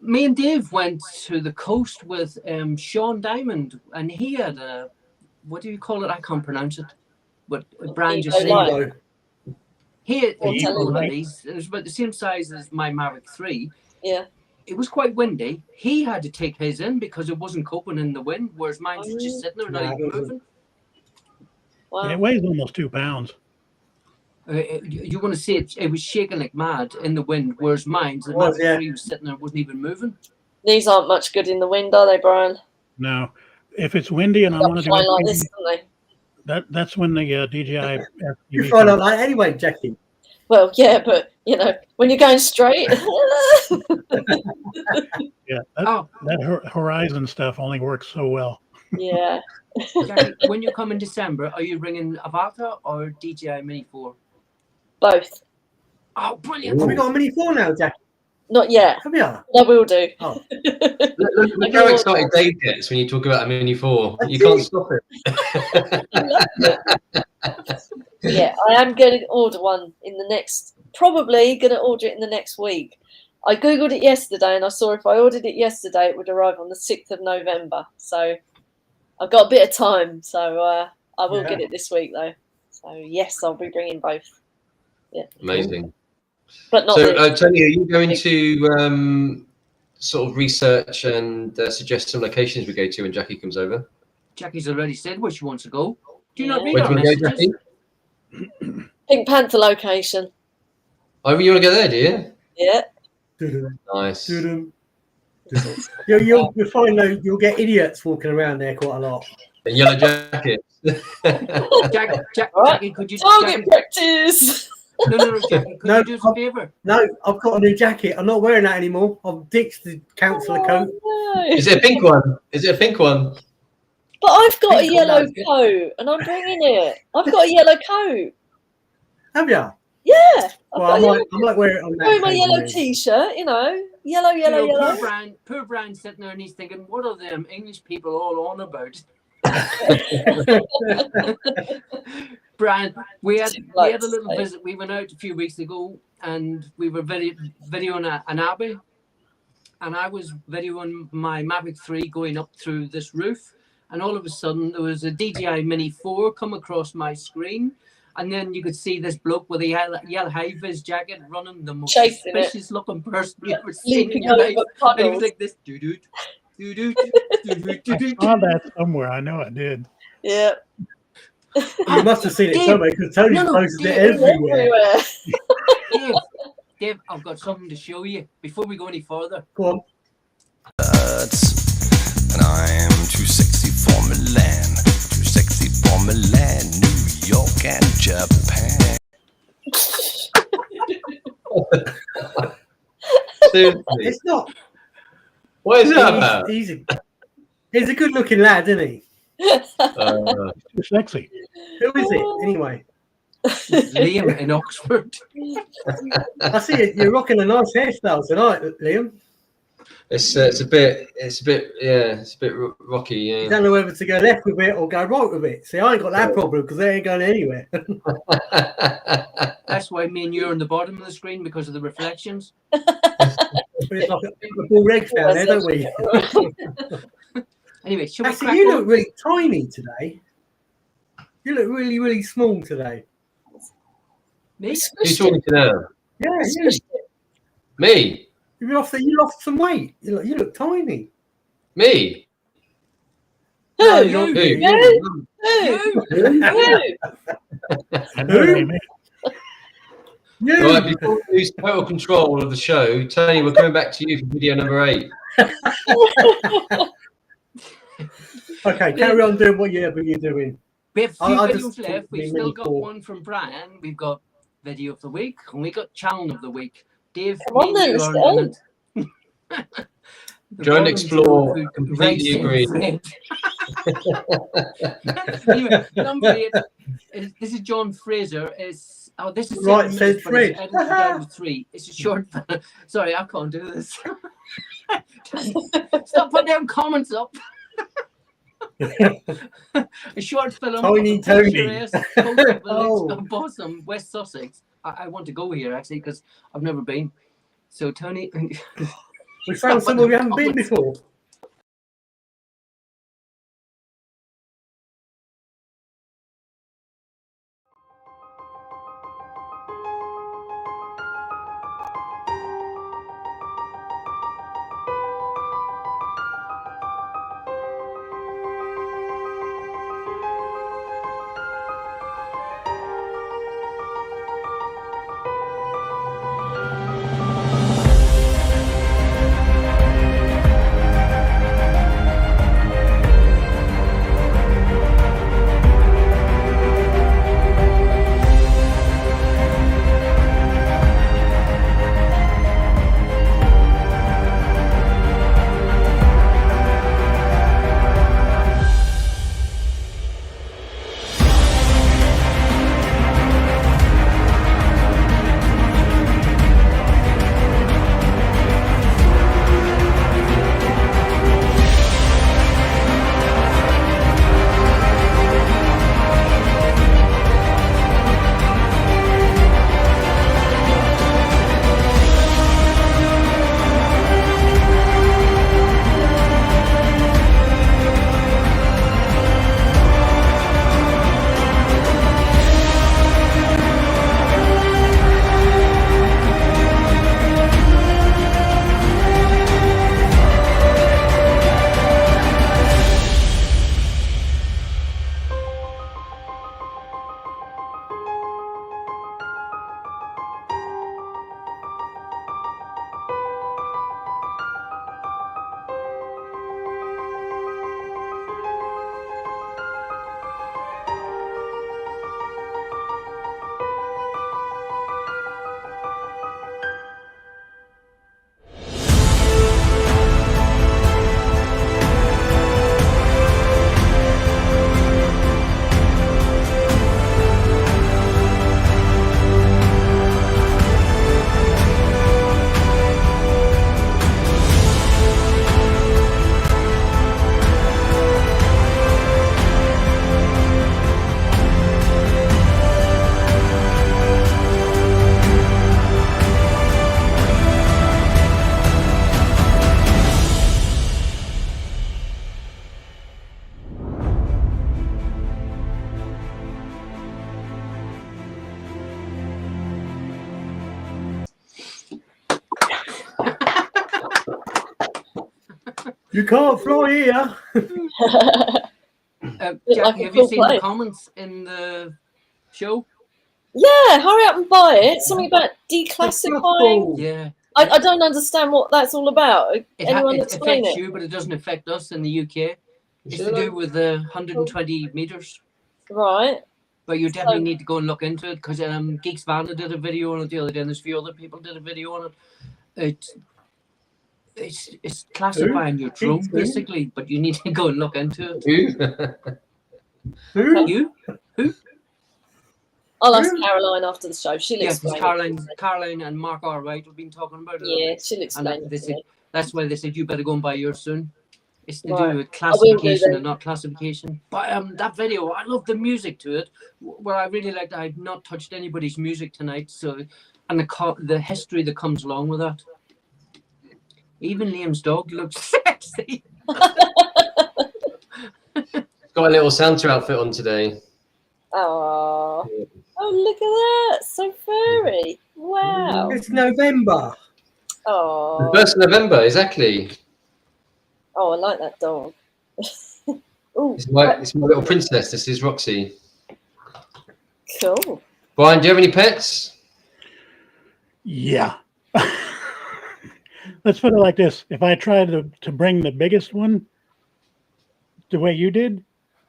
Me and Dave went to the coast with Sean Diamond, and he had a, what do you call it? I can't pronounce it. But Brian just Evo Light. said he had Or Evo Light. these. It was about the same size as my Mavic 3. Yeah. It was quite windy. He had to take his in because it wasn't coping in the wind, whereas mine was just sitting there, not Nah, even it wasn't. moving. Wow. it weighs almost 2 pounds. You want to see it? It was shaking like mad in the wind, whereas mine, the Was, Mavic yeah. 3 was sitting there, wasn't even moving. These aren't much good in the wind, are they, Brian? No, if it's windy and I want to do Fly it, like this, don't they? that's when the DJI You FPV fly comes. like that anyway, Jackie. Well, yeah, but when you're going straight. Yeah, Oh, that Horizon stuff only works so well. Yeah. Jackie, when you come in December, are you bringing Avata or DJI Mini 4? Both. Oh, brilliant! Have we got a Mini 4 now, Jackie? Not yet. Have we? I will do. Oh. Look how excited Dave gets when you talk about a Mini 4. You can't stop it. Yeah, I am going to order one in the next, probably going to order it in the next week. I Googled it yesterday and I saw if I ordered it yesterday, it would arrive on the 6th of November. So I've got a bit of time. So I will get it this week, though. So, yes, I'll be bringing both. Yeah. Amazing. But not So, this. Tony, are you going to sort of research and suggest some locations we go to when Jackie comes over? Jackie's already said where she wants to go. Do you not Yeah. read Where our do you want to go, messages? Jackie? Pink Panther location. Oh, you want to go there, do you? Yeah. Nice. You'll find though you'll get idiots walking around there quite a lot. And yellow jackets. Jackie, could you Target practice. No, Jackie, could No, you do us a favour? No, I've got a new jacket. I'm not wearing that anymore. I've ditched the councillor coat. No. Is it a pink one? Is it a pink one? But I've got a Pink yellow one, coat and I'm bringing it. I've got a yellow coat. Have you? Yeah. I've Well, I got a might wear it on that. wearing my occasion yellow then. t-shirt, yellow, yellow. Poor Brian's sitting there and he's thinking, what are them English people all on about? Brian, we had a little visit. We went out a few weeks ago and we were videoing an abbey. And I was videoing my Mavic 3 going up through this roof. And all of a sudden, there was a DJI Mini 4 come across my screen. And then you could see this bloke with a yellow high-vis jacket running, the most Chasing it. suspicious-looking person you ever seen in Leaping your life. over And he was puddles. like this, doo-doo, doo-doo, doo-doo, I doo-doo. saw that somewhere. I know I did. Yeah. You must have seen it Dave, somewhere because Tony's no, posted it Dave, everywhere. Dave, I've got something to show you before we go any further. Go on. And I'm too sexy for Milan, too sexy for Milan, New York and Japan. Seriously. It's not. What is that about? He's a good-looking lad, isn't he? Too sexy. Who is it anyway? Liam in Oxford. I see you're rocking a nice hairstyle tonight, Liam. It's a bit rocky. You Yeah. don't know whether to go left with it or go right with it. See, I ain't got that problem because they ain't going anywhere. That's why me and you are on the bottom of the screen, because of the reflections. It's like a full leg down there, don't we? Anyway, should we Actually, crack you on? look really tiny today. You look really, really small today. Me? Who's talking to now? Yeah, you. Me? You lost some weight. You look tiny. Me? No, you. not Who? you. Who? You. Right, before we lose total control of the show, Tony, we're coming back to you for video number 8. Okay, carry on doing what you're doing. We have a few I'll videos just left. We've be still really got cool. one from Brian. We've got video of the week, and we got challenge of the week. Dave, Come on then, you let's are go. on it. The Join bottom Explore, two, completely racing agreed. red. Anyway, number 8. This is John Fraser. This is Right, 7 says minutes, but Fred. it's edited down to 3. It's a short. Sorry, I can't do this. Stop putting down comments up. A short film. Tiny of the Tony. picturesque coastal Oh. village of Bosham, West Sussex. I want to go here actually because I've never been. So Tony, We found somewhere we haven't been before. You can't fly here. Jackie, like a have you cool seen the place. comments in the show? Yeah, hurry up and buy it. Something about declassifying. Yeah. I don't understand what that's all about. Anyone It explain affects it? you, but it doesn't affect us in the UK. It's to do with the 120 meters. Right. But you definitely need to go and look into it because Geeks Vanna did a video on it the other day, and there's a few other people did a video on it. It's classifying your drone basically, but you need to go and look into it. Who? You? Who? I'll ask Caroline after the show. She'll Yes, explain. Caroline and Mark R. Right, we've been talking about it. Yeah, she'll explain. And they said, that's why they said you better go and buy yours soon. It's to Right. do with classification that. and not classification. But that video, I love the music to it. Where I really liked, I've not touched anybody's music tonight. So, and the history that comes along with that. Even Liam's dog looks sexy. Got a little Santa outfit on today. Oh, look at that! So furry. Wow. It's November. Oh. The 1st of November, exactly. Oh, I like that dog. Ooh, It's my little princess. This is Roxy. cool. Brian, do you have any pets? Yeah. Let's put it like this. If I tried to bring the biggest one the way you did,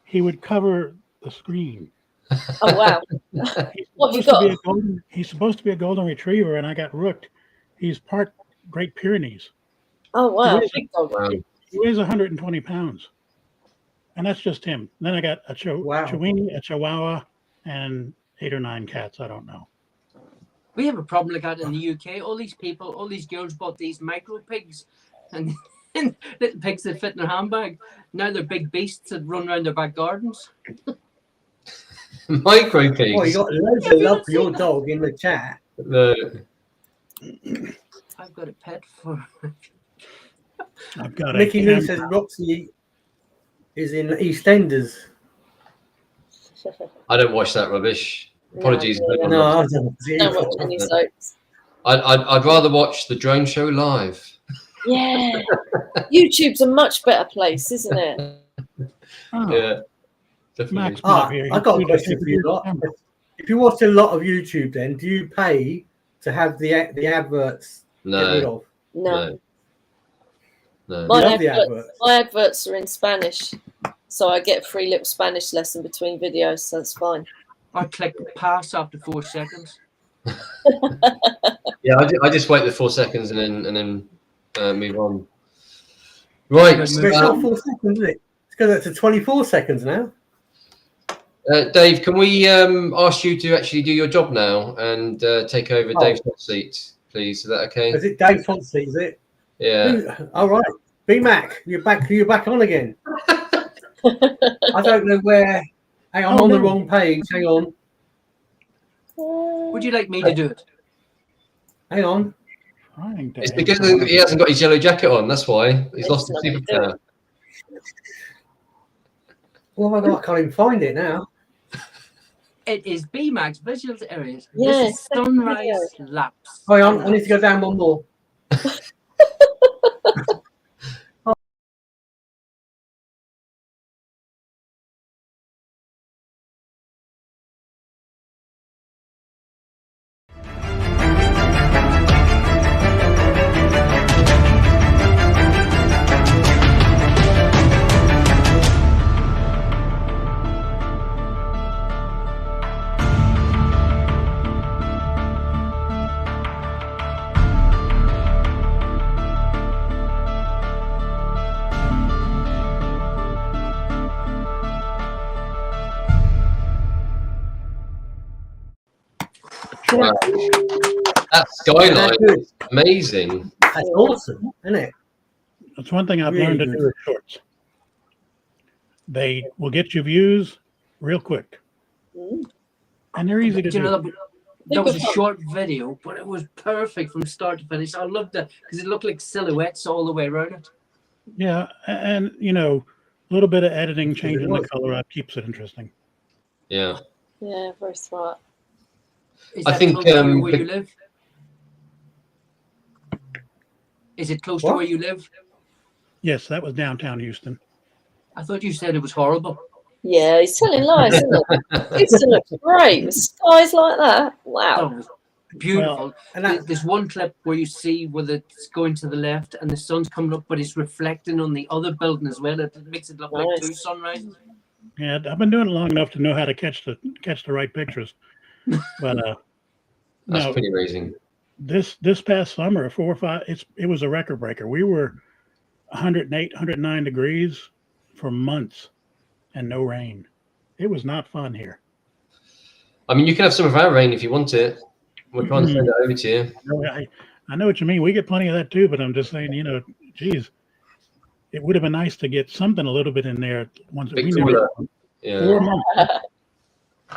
he would cover the screen. Oh, wow. What have you got? He's supposed to be a golden retriever, and I got rooked. He's part Great Pyrenees. Oh, wow. He Big dog. He weighs 120 pounds. And that's just him. Then I got a Chiweenie, a Chihuahua, and 8 or 9 cats. I don't know. We have a problem like that in the UK. All these people, all these girls bought these micro pigs and little pigs that fit in their handbag. Now they're big beasts that run around their back gardens. Micro pigs. Oh, you got loads of love for your dog in the chat. I've got a pet for. I've got MickeyMoo says Roxy is in EastEnders. I don't watch that rubbish. Apologies. No, I don't. Don't watch any soaps. I'd rather watch the drone show live. Yeah. YouTube's a much better place, isn't it? Oh, Yeah, definitely. I got a question for you lot. If you watch a lot of YouTube, then do you pay to have the adverts? No. No. No. My adverts are in Spanish, so I get a free little Spanish lesson between videos, so it's fine. I click pass after 4 seconds. Yeah, I just wait the 4 seconds and then move on. Right. It's not 4 seconds, is it? It's going up to 24 seconds now. Dave, can we ask you to actually do your job now and take over Dave's hot seat, please? Is that okay? Is it Dave's hot seat? Is it? Yeah. All right. BMack, you're back on again. I don't know where. Hey, I'm on the wrong page. Hang on. Would you like me to do it? Hang on. It's because he hasn't got his yellow jacket on. That's why he's lost his superpower. Well, I can't even find it now. It is BMack's visuals areas. Yes. This is Sunrise Lapse. Hang on, I need to go down one more. Wow. That skyline is amazing. That's awesome, isn't it? That's one thing I've Really learned to good. do with shorts. They will get you views real quick. And they're easy to Do you know do. that was a short video, but it was perfect from start to finish. I loved it because it looked like silhouettes all the way around it. Yeah, and you know, a little bit of editing, changing the color up keeps it interesting. Yeah. Yeah, very smart. Is I that think, close to where you live? Is it close to where you live? Yes, that was downtown Houston. I thought you said it was horrible. Yeah, he's telling lies, isn't it? Houston looks great with skies like that. Oh, Wow. it was beautiful. And There's one clip where you see where it's going to the left and the sun's coming up, but it's reflecting on the other building as well. It makes it look like two sunrises. Yeah, I've been doing it long enough to know how to catch the right pictures. But That's no, pretty amazing. this past summer, 4 or 5, it was a record breaker. We were 108, 109 degrees for months and no rain. It was not fun here. I mean, you can have some of our rain if you want it. We're trying to send it over to you. I know what you mean. We get plenty of that too, but I'm just saying, you know, geez, it would have been nice to get something a little bit in there once we never. Yeah. 4 months.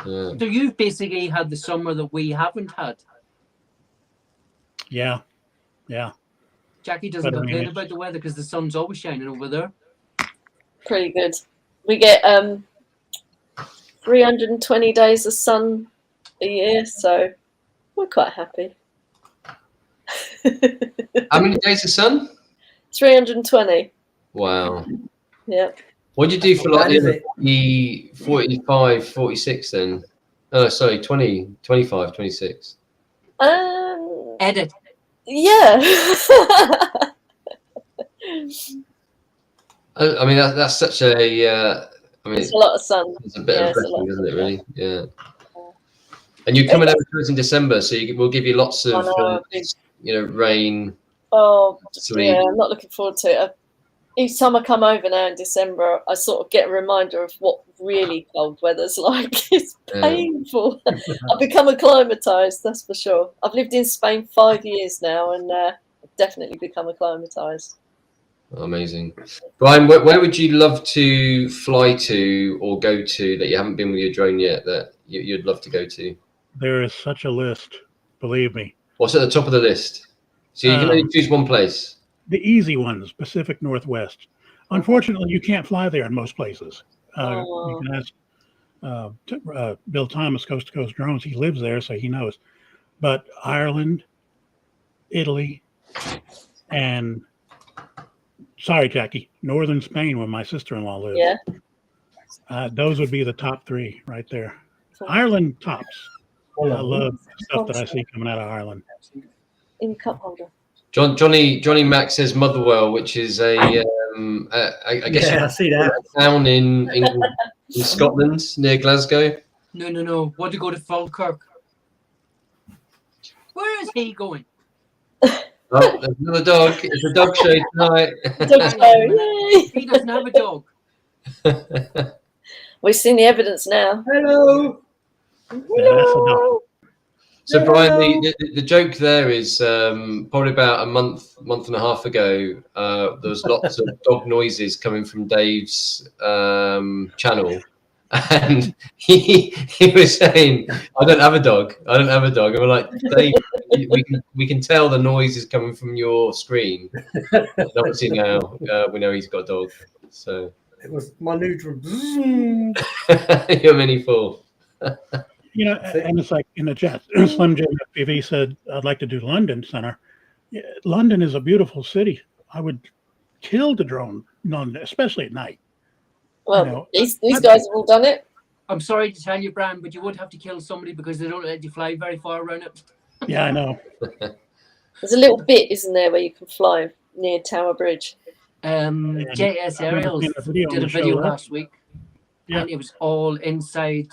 Yeah. So you've basically had the summer that we haven't had. Yeah. Jackie doesn't But, I mean, complain it's- about the weather because the sun's always shining over there. Pretty good. We get 320 days of sun a year, so we're quite happy. How many days of sun? 320. Wow. Yeah. What do you do for Bad, like is it? the 45, 46 then? Oh, sorry, 20, 25, 26. Edit. Yeah. I mean, that's such a. I mean, It's a lot of sun. it's a bit Yeah, of it's a blessing, lot. isn't it? Really, yeah. And you're coming over to us in December, so we'll give you lots of, rain. Oh, sleep. yeah, I'm not looking forward to it. Each time I come over now in December, I sort of get a reminder of what really cold weather's like. It's painful. I've become acclimatized, that's for sure. I've lived in Spain 5 years now, and I've definitely become acclimatized. Amazing. Brian, where would you love to fly to or go to that you haven't been with your drone yet that you'd love to go to? There is such a list, believe me. What's at the top of the list? So you can only choose one place. The easy ones, Pacific Northwest. Unfortunately, you can't fly there in most places. You can ask Bill Thomas, Coast to Coast Drones. He lives there, so he knows. But Ireland, Italy, and sorry, Jackie, northern Spain, where my sister-in-law lives. Yeah. Those would be the top 3 right there. Ireland tops. I love the stuff that I see coming out of Ireland. In the cup holder. Johnny Mack says Motherwell, which is I guess I see that. a town in England, in Scotland near Glasgow. No. Want to go to Falkirk? Where is he going? Oh, there's another dog. It's a dog show tonight. Dog show, yay. He doesn't have a dog. We've seen the evidence now. Hello. So Brian, the joke there is probably about a month and a half ago. There was lots of dog noises coming from Dave's channel, and he was saying, "I don't have a dog. I don't have a dog." And we're like, "Dave, we can tell the noise is coming from your screen. Obviously now we know he's got a dog. So it was my new drum. You're mini full." You know, and it's like in the chat, Slim Jim FPV said, I'd like to do London Center. Yeah, London is a beautiful city. I would kill to drone London, especially at night. Well, You know, these guys have all done it. I'm sorry to tell you, Brian, but you would have to kill somebody because they don't let you fly very far around it. Yeah, I know. There's a little bit, isn't there, where you can fly near Tower Bridge. JS Aerials seen a video on did a the show, video right? last week, Yeah. and it was all inside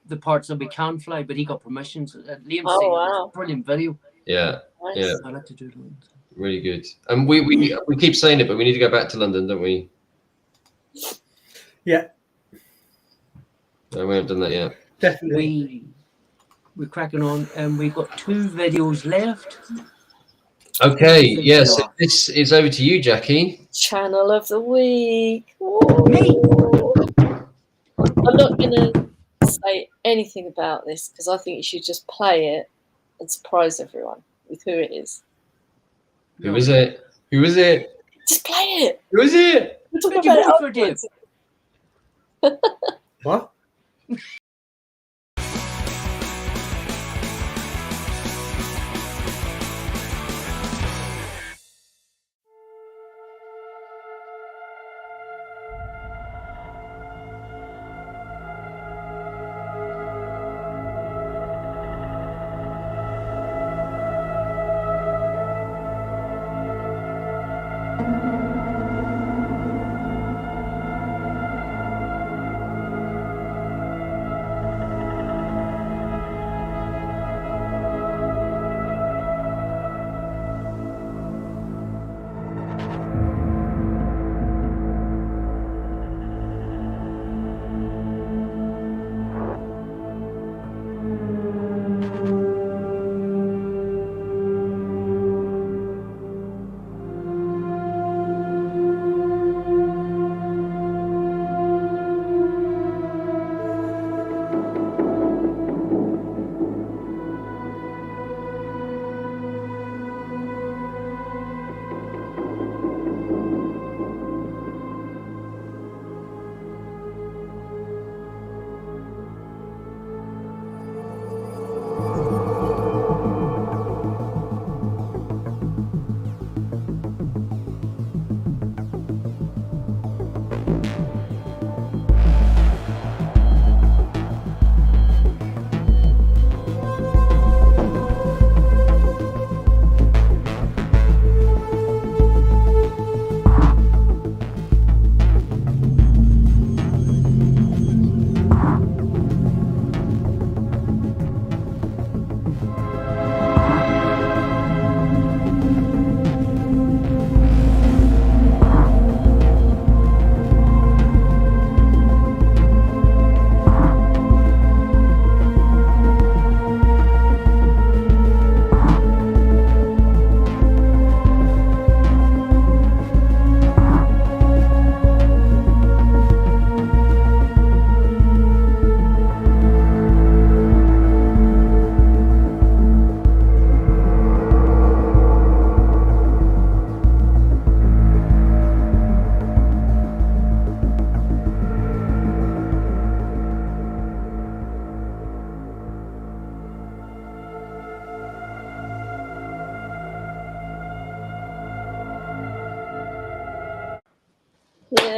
the parts that we can fly, but he got permissions. Liam Oh, said, wow. brilliant video. Yeah, Nice. yeah, I'd like to do it. really good. And we keep saying it, but we need to go back to London, don't we? Yeah, No, we haven't done that yet. definitely. We're cracking on, and we've got 2 videos left. Okay, yes, this is over to you, Jackie. Channel of the week. Me? I'm not going to say anything about this because I think you should just play it and surprise everyone with who it is. Who is it? Who is it? Just play it. Who is it? We'll talk Who'd you about it vote for, Dave? afterwards. What?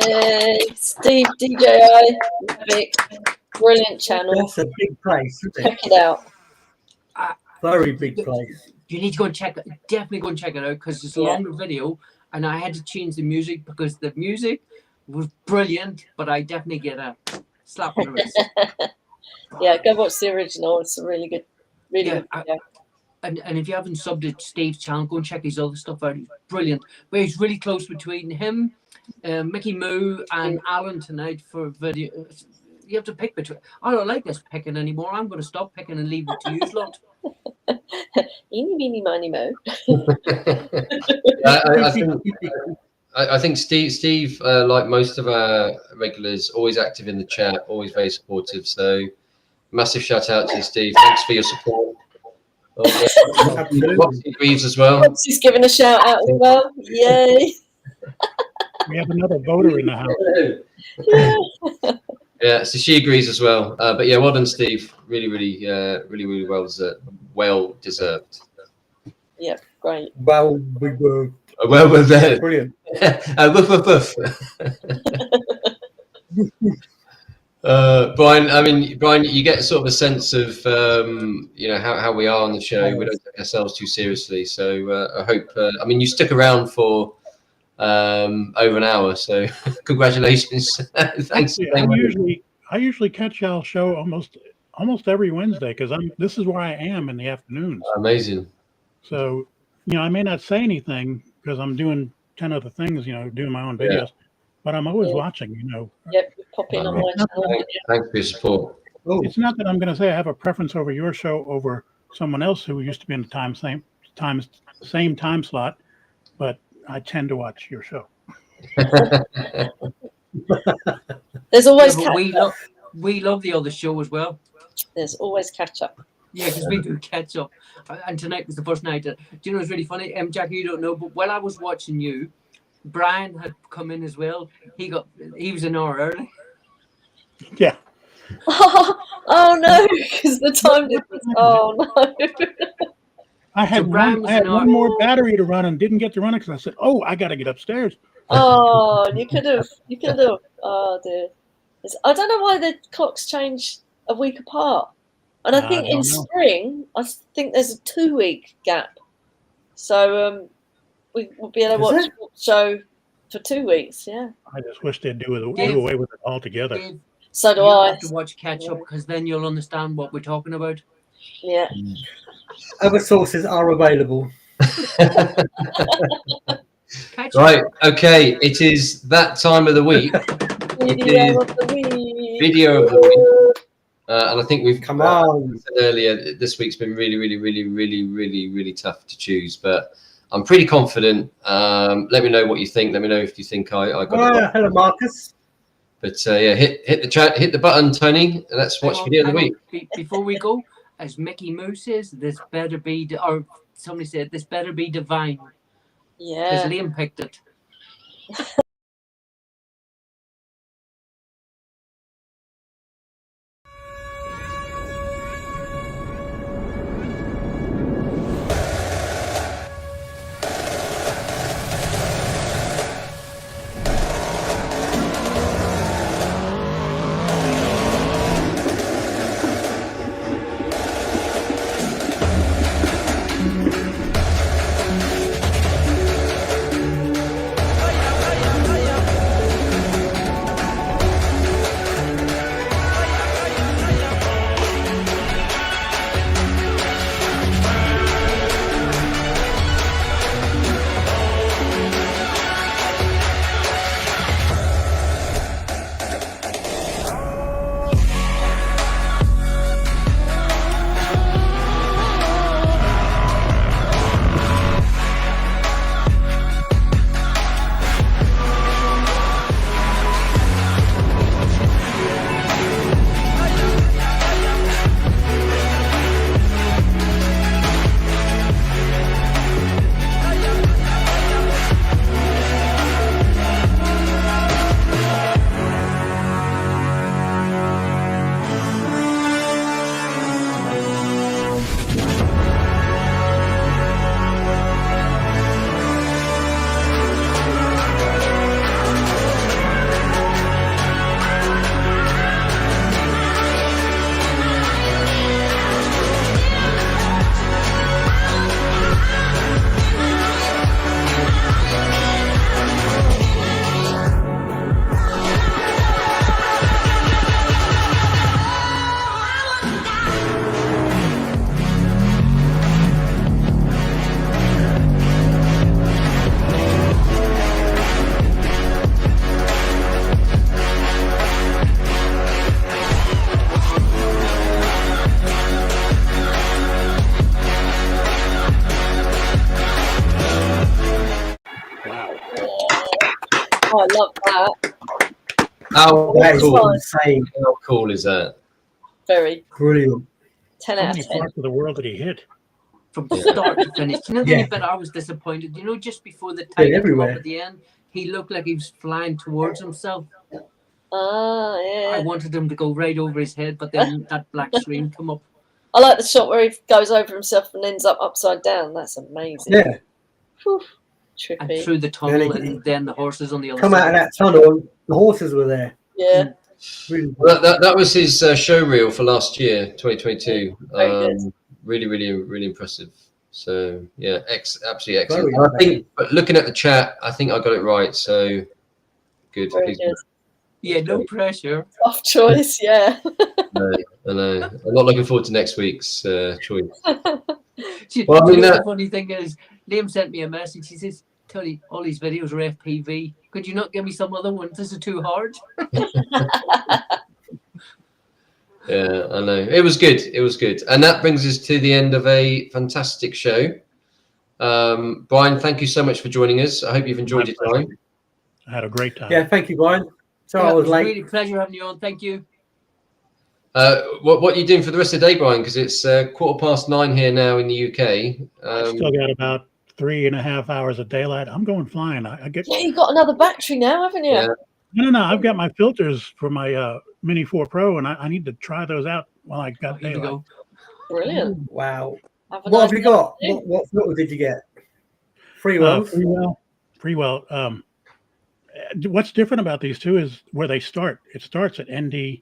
Yay! Steve DJI Mavic, brilliant channel. That's a big place, isn't it? Check it out. Very big place. You need to go and check it. Definitely go and check it out because it's a longer video, and I had to change the music because the music was brilliant. But I definitely get a slap on the wrist. Yeah, go watch the original. It's a really good, really good video. And if you haven't subbed to Steve's channel, go and check his other stuff out. It's brilliant. But it's really close between him, MickeyMoo, and Alan tonight for video. You have to pick between. I don't like this picking anymore. I'm going to stop picking and leave it to you lot. Eeny, meeny, miny, mo. I think Steve, like most of our regulars, always active in the chat, always very supportive. So massive shout out to you, Steve. Thanks for your support. Roxy agrees as well. Roxy's giving a shout out as well. Yay! We have another voter in the house. Yeah, so she agrees as well. But yeah, well done, Steve. Really well deserved. Yeah, great. Well, we were. Well, we're there. Brilliant. Woof, woof, woof. Brian, you get sort of a sense of how we are on the show. We don't take ourselves too seriously. So I hope. You stuck around for over an hour. So congratulations. Thanks. I usually catch y'all show almost every Wednesday because this is where I am in the afternoons. Amazing. So I may not say anything because I'm doing 10 other things. Doing my own videos. But I'm always watching, Yep, pop in on my channel. Thanks for your support. It's not that I'm going to say I have a preference over your show over someone else who used to be in the same time slot, but I tend to watch your show. There's always catch up. We love the other show as well. There's always catch up. Yeah, because we do catch up. And tonight was the first night. Do you know what's really funny? Jackie, you don't know, but while I was watching you, Brian had come in as well. He was an hour early. Yeah. Oh no, because the time difference. Oh no. I had one more battery to run and didn't get to run it because I said, "Oh, I got to get upstairs." Oh, you could have. Oh dear. I don't know why the clocks change a week apart, and I think in spring, I think there's a 2-week gap. So we will be able to watch the show for 2 weeks. Yeah. I just wish they'd do away with it altogether. So do I. Have to watch catch up because then you'll understand what we're talking about. Yeah. Other sources are available. Right. Okay. It is that time of the week. Video of the week. And I think we've come on. Said earlier, this week's been really tough to choose, but I'm pretty confident. Let me know what you think. Let me know if you think I got it right. Hello, Marcus. But hit the chat, hit the button, Tony. And let's watch video of the week. Before we go, as MickeyMoo says, this better be, or somebody said, this better be divine. Yeah. Because Liam picked it. Oh, I love that. How That is cool, insane. how cool is that? Very Brilliant. 10 How out many of 10. parts of the world did he hit? From start to finish. You know the only Yeah. bit I was disappointed, you know, just before the Been title come everywhere. up at the end, he looked like he was flying towards himself. Ah, I yeah. wanted him to go right over his head, but then that black screen come up. I like the shot where he goes over himself and ends up upside down. That's amazing. Yeah. Whew. And Trippy. through the tunnel, he- and then the horses on the other Come out of side. that tunnel, and the horses were there. Yeah. Really Well, that was his show reel for last year, 2022. Very good. Really impressive. So yeah, absolutely excellent. Very And I think, but looking at the chat, I think I got it right. So good. Very Please. good. Yeah, no pressure. Tough choice, yeah. I know. I'm not looking forward to next week's choice. See, Well, I mean, the funny thing is, Liam sent me a message. He says, Tony, all these videos are FPV. Could you not give me some other ones? This is too hard. Yeah, I know. It was good. It was good. And that brings us to the end of a fantastic show. Brian, thank you so much for joining us. I hope you've enjoyed your time. I had a great time. Yeah, thank you, Brian. Sorry Yeah, I it was was late. really a pleasure having you on. Thank you. What are you doing for the rest of the day, Brian? Because it's 9:15 here now in the UK. I still got about 3.5 hours of daylight. I'm going flying. I get Yeah, you got another battery now, haven't you? Yeah. no. I've got my filters for my Mini 4 Pro, and I need to try those out while I got Here we daylight. go. Brilliant. Wow. Have a What nice have you got? afternoon. What filter did you get? Free wells? Freewell. What's different about these two is where they start. It starts at ND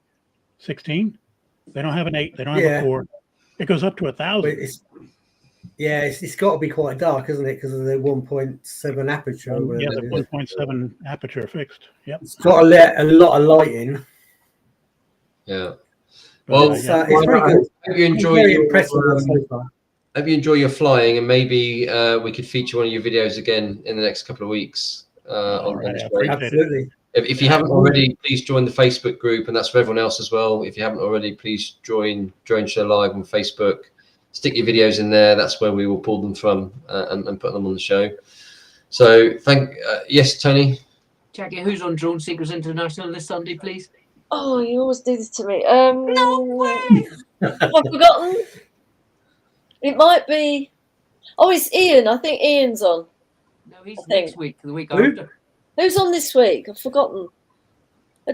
16. They don't have an 8. They don't have Yeah. a 4. It goes up to 1,000. It's got to be quite dark, isn't it? Because of the 1.7 aperture. or Yeah, whatever the it is. 1.7 aperture fixed. Yep. It's got to let a lot of light in. Yeah. But, Well, It's Brian, very I good. hope you I'm enjoy very your, impressed with it so far. hope you enjoy your flying, and maybe we could feature one of your videos again in the next couple of weeks. All right, On the I show. appreciate it. Absolutely. If you haven't already, please join the Facebook group, and that's for everyone else as well. If you haven't already, please join Drone Show Live on Facebook. Stick your videos in there. That's where we will pull them from and put them on the show. So yes, Tony. Jackie, who's on Drone Seekers International this Sunday, please? Oh, you always do this to me. No way! Have I forgotten? It might be. Oh, it's Ian. I think Ian's on. No, he's I think. next week, the week Who? after. Who's on this week? I've forgotten.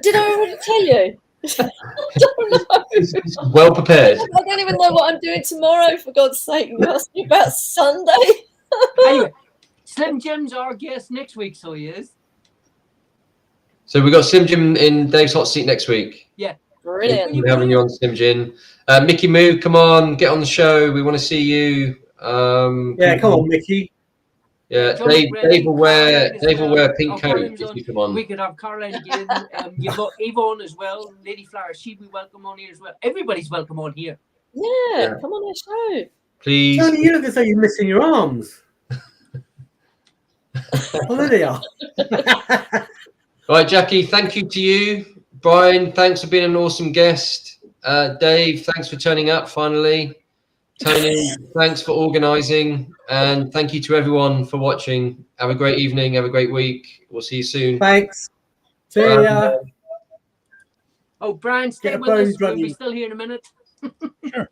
Did I already tell you? I don't know. It's well prepared. I don't even know what I'm doing tomorrow, for God's sake. You asked me about Sunday. Anyway, Slim Jim's our guest next week, so he is. So we've got Sim Jim in Dave's hot seat next week. Brilliant. We're having you on, Sim Jim. MickeyMoo, come on, get on the show. We want to see you. Yeah, come on, Mickey. Yeah, John Dave Reddy, will wear Caroline as pink well. coat Caroline's if on. you come on. We could have Caroline again. You've got Yvonne as well. Lady Flower, she'd be welcome on here as well. Everybody's welcome on here. Yeah, come on the show. Please. Tony, you look as though you're missing your arms. Oh, there they are. All right, Jackie, thank you to you. Brian, thanks for being an awesome guest. Dave, thanks for turning up finally. Tony, thanks for organising. And thank you to everyone for watching. Have a great evening. Have a great week. We'll see you soon. Thanks. See ya. Oh, Brian, stay Get a with us. bone We'll be druggy. still here in a minute. Sure.